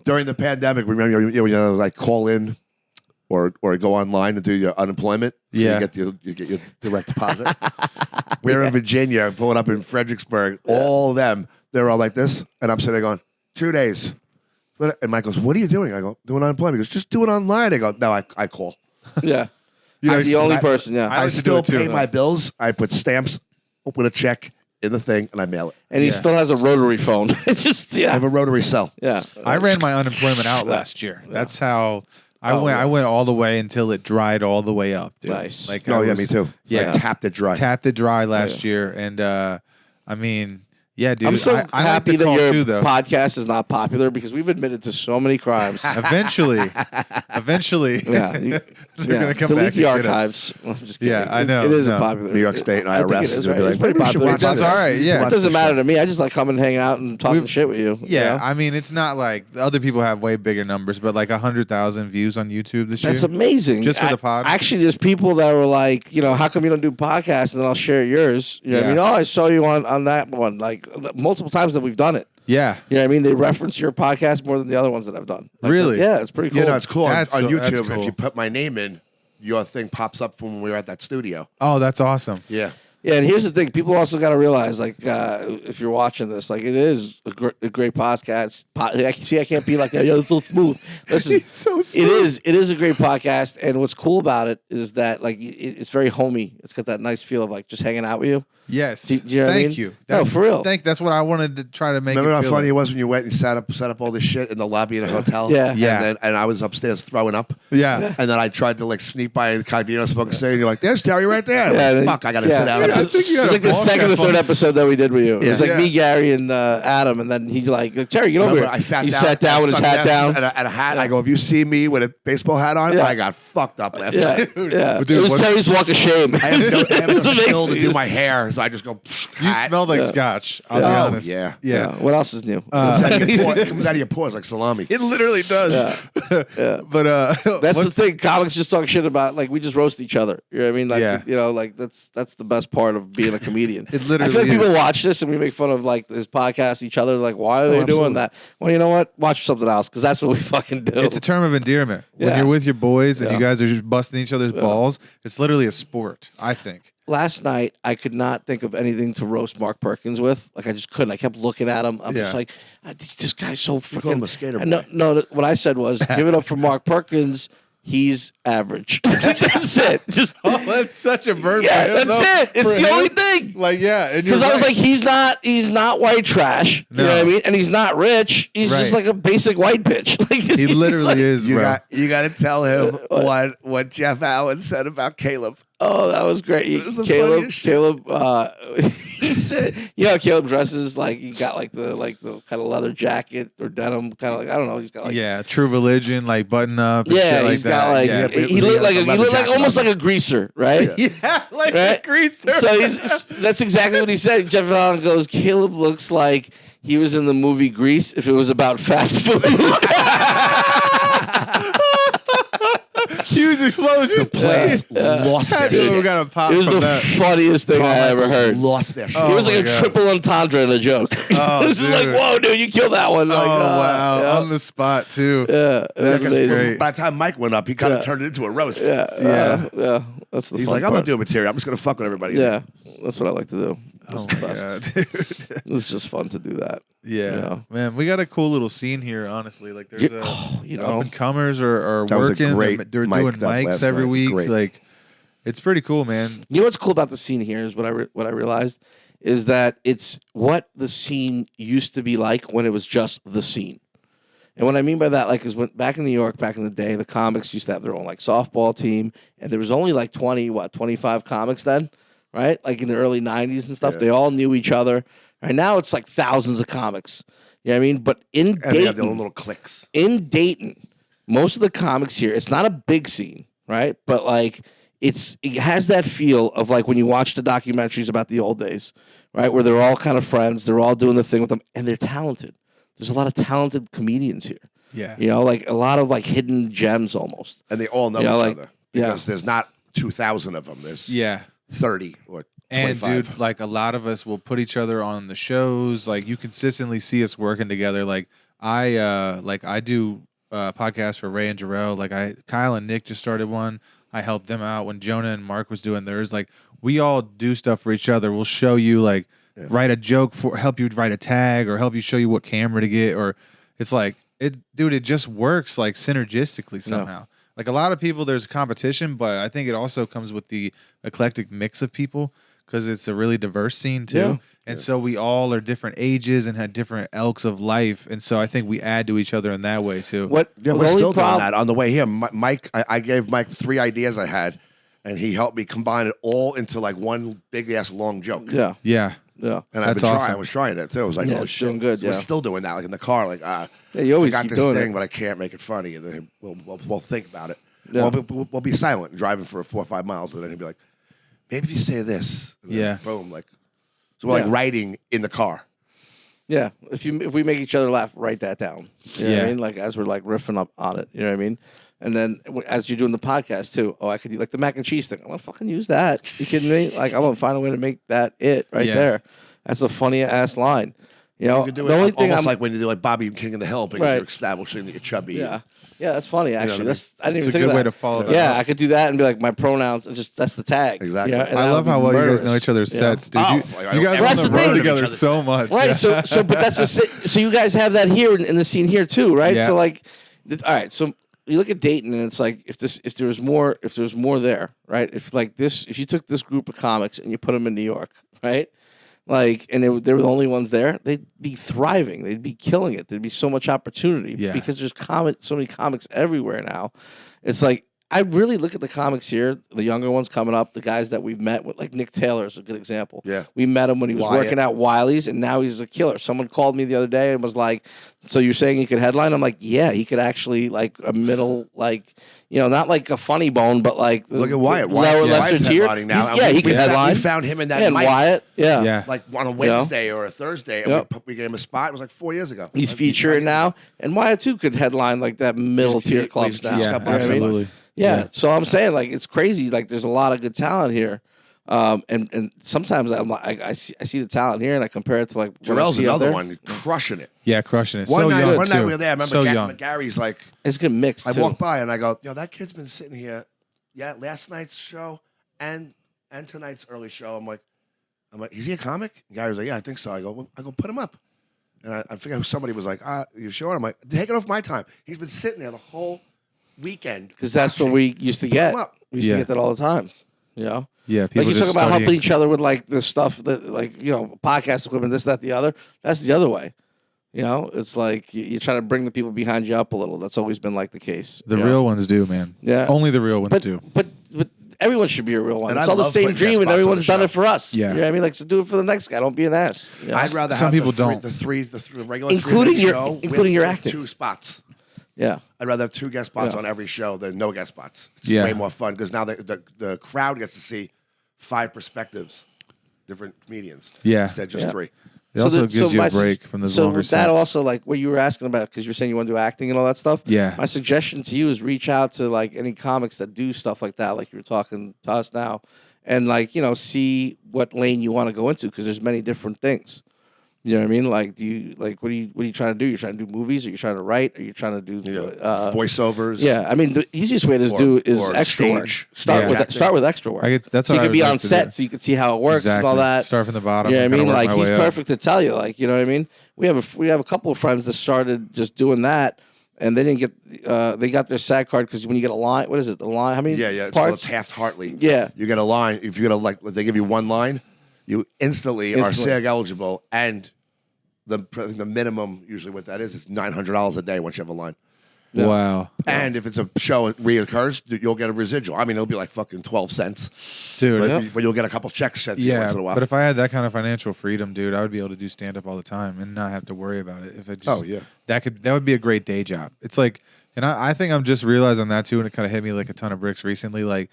During the pandemic, remember, like call in or go online and do your unemployment. So Yeah. you get your direct deposit. We're in Virginia, pulling up in Fredericksburg. All of them, they're all like this. And I'm sitting there going, 2 days. And Mike goes, what are you doing? I go, doing unemployment. He goes, just do it online. I go, no, I call. Yeah. know, He's the only I- person, yeah. I I like to do still it too, pay though. my bills. I put stamps with a check in the thing, and I mail it. And he Yeah. still has a rotary phone. It's just, I yeah. have a rotary cell. Yeah. I ran my unemployment out Yeah. last year. That's how I Oh, went. yeah. I went all the way until it dried all the way up. Dude. Nice. Like Oh, I yeah, was- me too. Yeah. I tapped it dry. Tapped it dry last year, and I mean, Yeah, dude. I'm so I like happy the that call your too, though. podcast is not popular because we've admitted to so many crimes. Eventually, Yeah, they're gonna come delete back the and get us. archives. I'm just kidding. Yeah, I know, It isn't no. popular. New York State and I think IRS it is is, gonna be right? like, It's pretty maybe we should popular. watch That's this. all right, You should yeah. It watch doesn't this matter shit. to me. I just like coming and hanging out and talking We've- shit with you. Yeah, you know? I mean, it's not like other people have way bigger numbers, but like 100,000 views on YouTube this year. That's amazing. Just for the pod? Actually, there's people that were like, how come you don't do podcasts? And then I'll share yours. You know what I mean? Yeah. Oh, I saw you on that one. Like multiple times that we've done it. Yeah, You know what I mean? They reference your podcast more than the other ones that I've done. Like, Really? Yeah, it's pretty cool. You know, it's cool on That's YouTube. cool. If you put my name in, your thing pops up from when we were at that studio. Oh, that's awesome. Yeah. Yeah, and here's the thing: people also got to realize, like, if you're watching this, like, it is a great podcast. I can't be like that. Yo, it's so smooth. Listen, He's so smooth. it is a great podcast, and what's cool about it is that, like, it's very homey. It's got that nice feel of like just hanging out with you. Yes. Do you know what I Thank mean? you. No, for real. That's what I wanted to try to make. Remember it how feel funny like. it was when you went and set up all this shit in the lobby of the hotel? Yeah. Yeah. And I was upstairs throwing up. Yeah. And then I tried to like sneak by incognito, smoke a cigarette. And you're like, "There's Terry right there." I'm Yeah, like, then- fuck, I gotta yeah. sit down. I think you had It's a like the podcast second or third on- episode that we did with you. It was like Yeah. me, Gary, and Adam, and then he like Terry, get over Remember, here. I sat he down. sat down with his hat sunglasses down. and a hat. I go, if you see me with a baseball hat on, Yeah. I got fucked up last Yeah, night. yeah. But dude, it was what's- Terry's walk of shame. I have It no was skill to amazing. do my hair, so I just go. You hat. smelled like Yeah. scotch. I'll be Yeah. honest. Yeah. Yeah. What else is new? It comes out of your pores- it comes out of your pores like salami. It literally does. Yeah. But That's the what's- thing. Comics just talk shit about, like, we just roast each other. You know what I mean? Like, Yeah. like that's the best part of being a comedian. It I literally feel like people is. watch this and we make fun of like this podcast, each other. Like, why are they doing absolutely. that? Well, you know what? Watch something else because that's what we fucking do. It's a term of endearment. When Yeah. you're with your boys and Yeah. you guys are just busting each other's balls, it's literally a sport, I think. Last night, I could not think of anything to roast Mark Perkins with. Like, I just couldn't. I kept looking at him. I'm just Yeah. like, this guy's so freaking. call him a skater And no, what I said was, give it up for Mark Perkins. He's average. That's it. Just Oh, that's such a bird. yeah, for him, that's though. it. It's For the him, only thing. Like, yeah. and you're Because I was right. like, he's not white trash. You know what I No. mean? And he's not rich. He's just Right. like a basic white bitch. Like, he he's literally like- is, You bro. got to tell him What? what Jeff Allen said about Caleb. Oh, that was great. It was the funniest shit. He said, you know, how Caleb dresses like he got like the kind of leather jacket or denim, kind of like I don't know. He's got like Yeah, True Religion, like button up. And yeah, shit he's like got that. like yeah. he looked like he leather looked like jacket almost on. like a greaser, right? Yeah, like Right? a greaser. So that's exactly what he said. Jeff Allen goes, Caleb looks like he was in the movie Grease if it was about fast food. Huge explosion. Place lost their Dude, we shit. got a pop It was from the that. funniest thing I ever heard. Lost their shit. It was Oh like a my God. triple entendre in a joke. Oh, This is like, dude. whoa, dude, you killed that one. Oh, Like, wow. yeah. On the spot, too. Yeah, that's That's amazing. great. By the time Mike went up, he kind of Yeah. turned it into a roast. Yeah, yeah. That's the He's fun like, I'm part. not doing material. I'm just going to fuck with everybody. Yeah, that's what I like to do. It's Oh, the my best. God, dude. It's just fun to do that. Yeah. Yeah. Man, we got a cool little scene here, honestly. Like, there's You up know, and comers are That was a working. great They're mic doing up mics last every night. week. Great. Like, it's pretty cool, man. you know what's cool about the scene here is what I realized is that it's what the scene used to be like when it was just the scene. And what I mean by that, like, is when back in New York, back in the day, the comics used to have their own like softball team, and there was only like 25 comics then, right? Like in the early '90s and stuff. Yeah. They all knew each other. Right now, it's like thousands of comics. You know what I mean? But in And they have their own Dayton, little cliques. most of the comics here, it's not a big scene, right? But like it has that feel of like when you watch the documentaries about the old days, right? Where they're all kind of friends, they're all doing the thing with them, and they're talented. There's a lot of talented comedians here. Yeah. You know, like a lot of like hidden gems almost. And they all know You know, each like- other. yeah. Because there's not 2,000 of them. There's Yeah. 30 or 25. And dude, like a lot of us will put each other on the shows. Like you consistently see us working together. Like I do podcasts for Ray and Jarrell. Like Kyle and Nick just started one. I helped them out when Jonah and Mark was doing theirs. Like we all do stuff for each other. We'll show you like write a joke help you write a tag or help you show you what camera to get or it's like it just works like synergistically somehow. Like a lot of people there's a competition, but I think it also comes with the eclectic mix of people because it's a really diverse scene too. Yeah. And so we all are different ages and had different elks of life. And so I think we add to each other in that way too. Yeah, the we're only still doing prob- that. On the way here, Mike, I gave Mike 3 ideas I had, and he helped me combine it all into like one big ass long joke. Yeah. Yeah. Yeah. And That's I awesome. was trying it too. I was like, Yeah, oh it's shit, doing good, We're yeah. still doing that, like in the car, like Yeah, you always I got keep this doing thing, it. but I can't make it funny. And then we'll think about it. Yeah. We'll be silent and driving for 4 or 5 miles, and then he'll be like, maybe if you say this, and then Yeah. boom, like so we're Yeah. like writing in the car. Yeah, if we make each other laugh, write that down. You know what I Yeah. mean? Like as we're like riffing up on it. You know what I mean? And then as you're doing the podcast too, I could do like the mac and cheese thing. I'm gonna fucking use that. You kidding me? Like I'm gonna find a way to make that it right Yeah. there. That's a funny ass line. You know, You could do the it only thing almost I'm like when you do like Bobby King of the Hill, because Right. you're establishing that you're chubby. yeah, that's funny actually. what I mean? That's I didn't It's even a think good of way that. to follow that Yeah, up. I could do that and be like my pronouns and just that's the tag. Exactly. Yeah, and I that love would be how well you guys murderous. know each other's Yeah. sets, dude. Oh, You I guys don't- are on that's the the road thing. together so much. Right. Yeah. So, but that's so you guys have that here in the scene here too, right? Yeah. So like, all right. So you look at Dayton, and it's like if there was more there, right? If you took this group of comics and you put them in New York, right? Like, and they were the only ones there, they'd be thriving. They'd be killing it. There'd be so much opportunity Yeah. because there's so many comics everywhere now. It's like I really look at the comics here, the younger ones coming up, the guys that we've met with, like Nick Taylor is a good example. Yeah. We met him when he was Wyatt. working at Wiley's, and now he's a killer. Someone called me the other day and was like, "So you're saying he could headline?" I'm like, "Yeah, he could actually like a middle, like not like a funny bone, but like Look at Wyatt. lower lesser Wyatt's tier. headlining now. Yeah, he we can headline. We found him in that And mic, Wyatt, yeah, Yeah. like on a Wednesday or a Thursday, and Yep. we gave him a spot. It was like 4 years ago. He's featuring now, and Wyatt too could headline like that middle tier clubs he's now. got Yeah, You know what I mean? absolutely. Yeah. So I'm saying like it's crazy. Like there's a lot of good talent here, and sometimes I'm like I see the talent here and I compare it to like what I Jarrell's see out another there. one, crushing it. Yeah, crushing it. One So night, young, one night too. we were there. I remember so young. Gary's like, It's good mix. I too. walked by and I go, that kid's been sitting here, last night's show and tonight's early show. I'm like, is he a comic? And Gary was like, yeah, I think so. I go, put him up. And I forget who somebody was like, you sure? I'm like, take it off my time. He's been sitting there the whole weekend. Because that's what watching. we used to get. him up. We used to Yeah. get that all the time. You know, Yeah, people like you just talk about studying. helping each other with like the stuff that like podcast equipment, this, that, the other. That's the other way. You know, it's like you try to bring the people behind you up a little. That's always been like the case. The you know? real ones do, man. Yeah. Only the real ones but, do. but everyone should be a real one. And It's I all the love same putting dream, guest and spots on everyone's the done show. it for us. Yeah. You know what I mean? Like, so do it for the next guy. Don't be an ass. You know? I'd rather Some have people the don't. the regular Including 3-minute your- show including your with acting. 2 spots. Yeah. I'd rather have 2 guest spots Yeah. on every show than no guest spots. It's Yeah. way more fun because now the crowd gets to see 5 perspectives, different comedians. Yeah. Instead of just Yeah. 3. It also gives you my a break from those so longer with that sets. also like what you were asking about because you're saying you want to do acting and all that stuff. Yeah. My suggestion to you is reach out to like any comics that do stuff like that, like you were talking to us now, and like see what lane you want to go into because there's many different things. You know what I mean? Like, what are you trying to do? You're trying to do movies, or you're trying to write, or you're trying to do Voiceovers. Yeah, I mean the easiest way to do is or extra work. stage. Start Yeah. with extra work. That's so what you I could be would on like to set, do. so you could see how it works and all that. Start from the bottom. Yeah, I and kinda mean, work like my he's way up. perfect to tell you, like you know what I mean. We have a couple of friends that started just doing that, and they didn't get they got their SAG card because when you get a line, what is it? The line? How many? Yeah. It's called parts? Taft-Hartley. Yeah. You get a line. If you get they give you one line, you instantly are SAG eligible, and the minimum usually what that is $900 a day once you have a line. Yeah. Wow. And if it's a show that reoccurs, you'll get a residual. I mean, it'll be like fucking 12 cents, Dude. but you'll get a couple checks sent to you Yeah, once in a while. but if I had that kind of financial freedom, dude, I would be able to do stand up all the time and not have to worry about it. If it just, Oh, yeah. that would be a great day job. It's like, and I think I'm just realizing that too, and it kind of hit me like a ton of bricks recently, like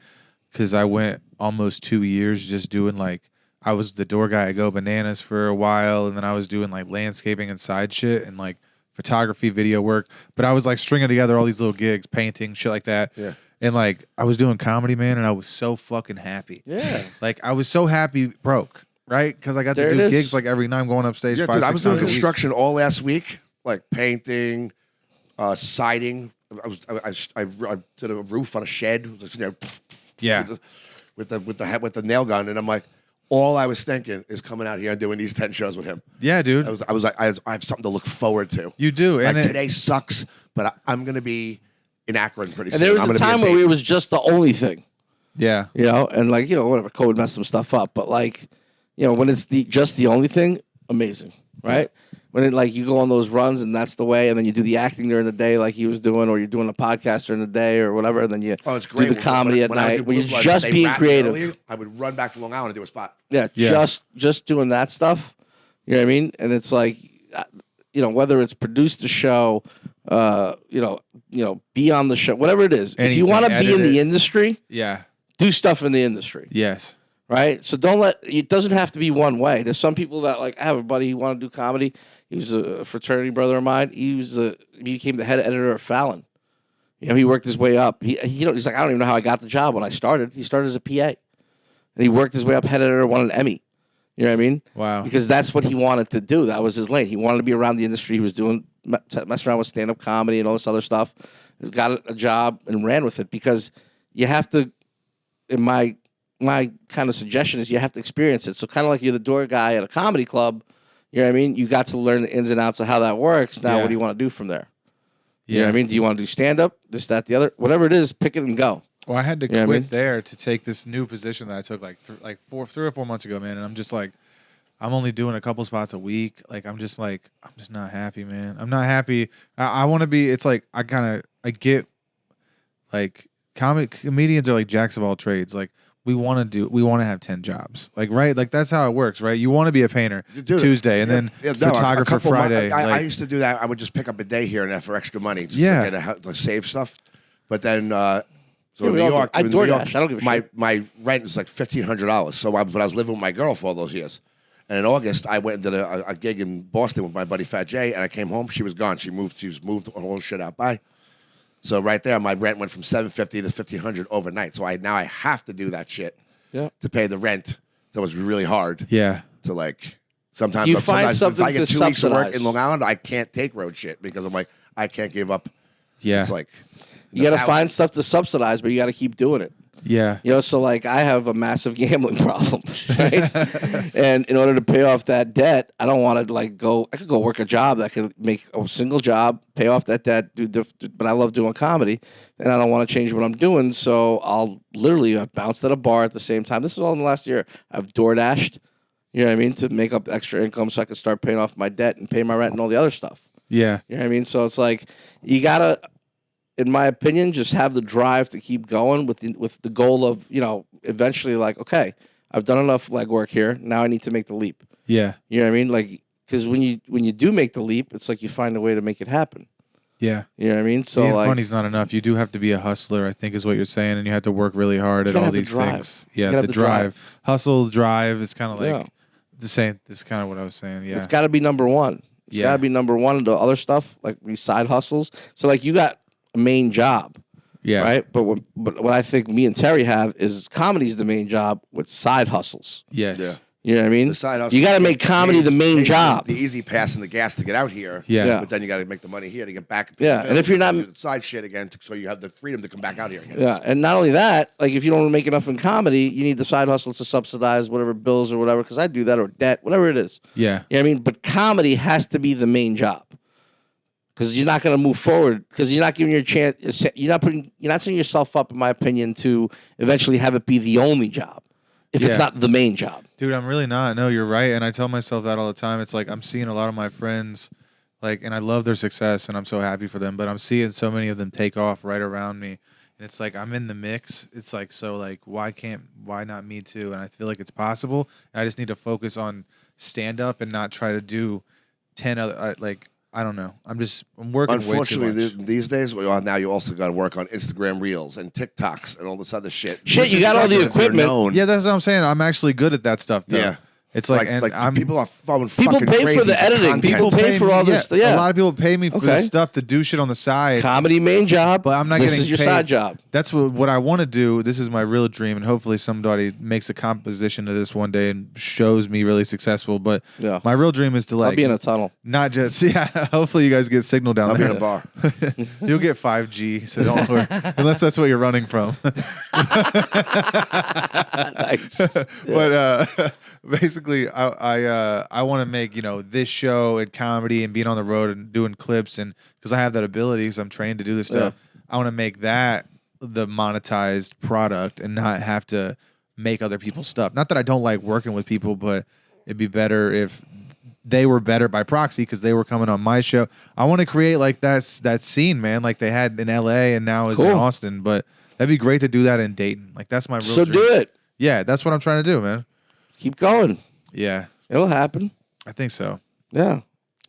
because I went almost 2 years just doing like I was the door guy at Go Bananas for a while, and then I was doing like landscaping and side shit and like photography, video work, but I was like stringing together all these little gigs, painting, shit like that. Yeah. And like I was doing comedy, man, and I was so fucking happy. Yeah. Like I was so happy broke, right? Because I got There to it do is. gigs like every night. I'm going upstage Yeah, 5, dude, I 6 was doing times a week. construction all last week, like painting, siding. I did a roof on a shed. Yeah. with the nail gun, and I'm like, all I was thinking is coming out here and doing these 10 shows with him. Yeah, dude. I was like, I have something to look forward to. You do. And Like it- today sucks, but I'm gonna be in Akron pretty And soon. there was I'm a gonna be in time where Dayton. it was just the only thing, yeah. and like whatever, COVID messed some stuff up, but like when it's just the only thing, amazing, right? when it, like you go on those runs and that's the way, and then you do the acting during the day like he was doing, or you're doing a podcast during the day or whatever, and then you Oh, it's great. do the comedy at When I would night do when Blue you're Bloods, just they being wrapped me creative. early, I would run back to Long Island and do a spot. Yeah, Yeah. just doing that stuff. You know what I mean? And it's like, whether it's produce the show, be on the show, whatever it is. If you Anything, want to be edit in the it. industry, Yeah. do stuff in the industry. Yes. Right? So it doesn't have to be one way. There's some people that, like, I have a buddy who wanted to do comedy. He was a fraternity brother of mine. He became the head editor of Fallon. He worked his way up. He's like, I don't even know how I got the job when I started. He started as a PA. And he worked his way up, head editor, won an Emmy. You know what I mean? Wow. Because that's what he wanted to do. That was his lane. He wanted to be around the industry. He was messing around with stand-up comedy and all this other stuff. Got a job and ran with it because you have to, in my kind of suggestion is you have to experience it. So kind of like you're the door guy at a comedy club, you know what I mean? You got to learn the ins and outs of how that works. Now, Yeah. what do you want to do from there? Yeah. You know what I mean? Do you want to do stand-up, this, that, the other? Whatever it is, pick it and go. Well, I had to You know quit what I mean? there to take this new position that I took like 3 or 4 months ago, man. And I'm just like, I'm only doing a couple spots a week. Like, I'm just not happy, man. I'm not happy. I want to be. It's like I get like comedians are like jacks of all trades. Like we want to have 10 jobs. Like right, like that's how it works, right? You want to be a painter Dude, Tuesday and then no, photographer a couple Friday. months, I like, used to do that. I would just pick up a day here and there for extra money, just Yeah. to save stuff. But then, Yeah, in we New all do. York, I in New York, DoorDash. I don't give a shit. my rent is like $1,500. So, but I was living with my girl for all those years. And in August, I went and did a gig in Boston with my buddy Fat Jay, and I came home. She was gone. She moved all shit out by. So right there, my rent went from $750 to $1,500 overnight. So now I have to do that shit to pay the rent. So it's really hard. yeah. To like sometimes You find something if I get to 2 weeks of work subsidize. in Long Island, I can't take road shit because I'm like I can't give up. Yeah. It's like You got to thousands. find stuff to subsidize, but you got to keep doing it. Yeah. So like I have a massive gambling problem, right? And in order to pay off that debt, I don't want to I could go work a job that could make a single job, pay off that debt, but I love doing comedy and I don't want to change what I'm doing. So I've bounced at a bar at the same time. This is all in the last year. I've DoorDashed, you know what I mean? To make up extra income so I can start paying off my debt and pay my rent and all the other stuff. Yeah. You know what I mean? So it's like you gotta, in my opinion, just have the drive to keep going with the goal of, eventually like, okay, I've done enough legwork here. Now I need to make the leap. Yeah. You know what I mean? Like, because when you do make the leap, it's like you find a way to make it happen. Yeah. You know what I mean? So Being like, funny's not enough. You do have to be a hustler, I think is what you're saying, and you have to work really hard You at gotta all have the these drive. things. You Yeah, gotta the have the drive. drive. Hustle, drive is kind of like Yeah. the same. This is kind of what I was saying. Yeah. it's got to be number one. It's Yeah. got to be number one. The other stuff, like these side hustles. So like you got a main job. Yeah. Right, but what I think me and Terry have is comedy's the main job with side hustles. Yes. Yeah. You know what I mean? The side hustle You got to make comedy the main pays job. The easy pass and the gas to get out here. Yeah. But then you got to make the money here to get back. pay Yeah, the and if you're not- bills, do the side shit again, so you have the freedom to come back out here again. Yeah, and not only that, like if you don't make enough in comedy, you need the side hustles to subsidize whatever bills or whatever. Because I do that or debt, whatever it is. Yeah. You know what I mean? But comedy has to be the main job. Because you're not going to move forward. Because you're not giving your chance. You're not setting yourself up, in my opinion, to eventually have it be the only job. If Yeah. it's not the main job. Dude, I'm really not. No, you're right. And I tell myself that all the time. It's like I'm seeing a lot of my friends, and I love their success and I'm so happy for them, but I'm seeing so many of them take off right around me. And it's like I'm in the mix. It's like, so like, why not me too? And I feel like it's possible. I just need to focus on stand up and not try to do 10 other, I don't know. I'm working way too Unfortunately, much. these days, now you also got to work on Instagram Reels and TikToks and all this other shit. Shit, Which you is got all like the they're equipment. known. Yeah, that's what I'm saying. I'm actually good at that stuff, though. Yeah. It's like, people are throwing People fucking pay crazy for the editing. content. People pay for all this. Yeah. A lot of people pay me for Okay. this stuff to do shit on the side. Comedy main job, But I'm not this getting is your paid. side job. That's what I want to do. This is my real dream, and hopefully somebody makes a composition of this one day and shows me really successful. But Yeah. my real dream is to I'll be in a tunnel. not just hopefully you guys get signal down I'll be there. in a bar. You'll get 5G, so don't worry. Unless that's what you're running from. Nice. But basically, I want to make this show and comedy and being on the road and doing clips, and because I have that ability, because I'm trained to do this stuff. I want to make that the monetized product and not have to make other people's stuff. Not that I don't like working with people, but it'd be better if they were better by proxy because they were coming on my show. I want to create like that scene, man, like they had in LA and now is in Cool. Austin. But that'd be great to do that in Dayton. Like that's my real So dream. do it. Yeah, that's what I'm trying to do, man. Keep going. Yeah, It'll happen. I think so. Yeah.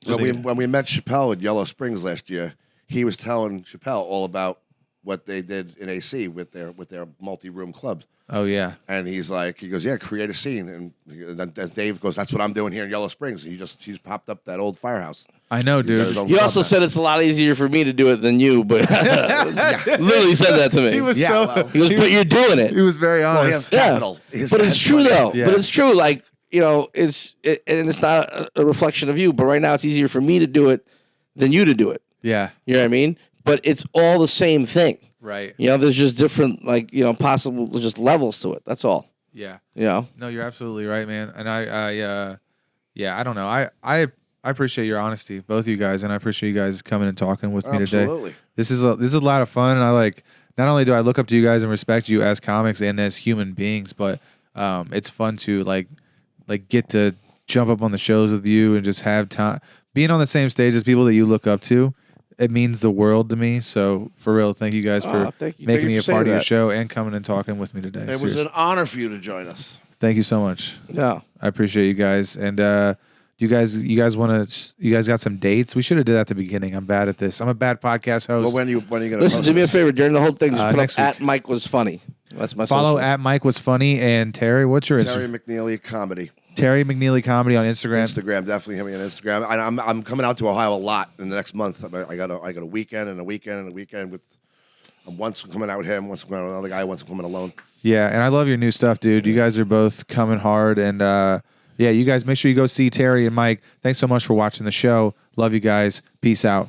When we met Chappelle at Yellow Springs last year, he was telling Chappelle all about what they did in AC with their multi-room clubs. Oh yeah. And he goes, yeah, create a scene. And then Dave goes, that's what I'm doing here in Yellow Springs. And he's popped up that old firehouse. I know, He's got his dude. own You club also now. said it's a lot easier for me to do it than you, but literally said that to me. He was Yeah, so. well, He goes, but you're doing it. He was very Well, he honest. has capital. He has But it's true money. though. Yeah. But it's true. Like, you know, and it's not a reflection of you. But right now, it's easier for me to do it than you to do it. Yeah. You know what I mean? But it's all the same thing. Right. You know, there's just different, like, you know, possible just levels to it. That's all. Yeah. You know. No, you're absolutely right, man. And yeah, I don't know. I appreciate your honesty, both of you guys, and I appreciate you guys coming and talking with me today. Absolutely. This is a lot of fun, and I like. Not only do I look up to you guys and respect you as comics and as human beings, but it's fun to like get to jump up on the shows with you and just have time being on the same stage as people that you look up to. It means the world to me. So for real, thank you guys for Thank you. making Thank me you a for part of saying your that. show and coming and talking with me today. It was Seriously. an honor for you to join us. Thank you so much. Yeah. I appreciate you guys. And you guys got some dates? We should have did that at the beginning. I'm bad at this. I'm a bad podcast host. Well, when are you going to Listen, do me a favor. During the whole thing, just put next up week. at Mike was funny. That's my Follow social. at Mike was funny and Terry. What's your Terry Instagram? McNeely Comedy. Terry McNeely Comedy on Instagram. Instagram, definitely hit me on Instagram. And I'm coming out to Ohio a lot in the next month. I got a weekend and a weekend and a weekend with once I'm coming out with him, once I'm coming out with another guy, once I'm coming alone. Yeah, and I love your new stuff, dude. You guys are both coming hard, and yeah, you guys make sure you go see Terry and Mike. Thanks so much for watching the show. Love you guys. Peace out.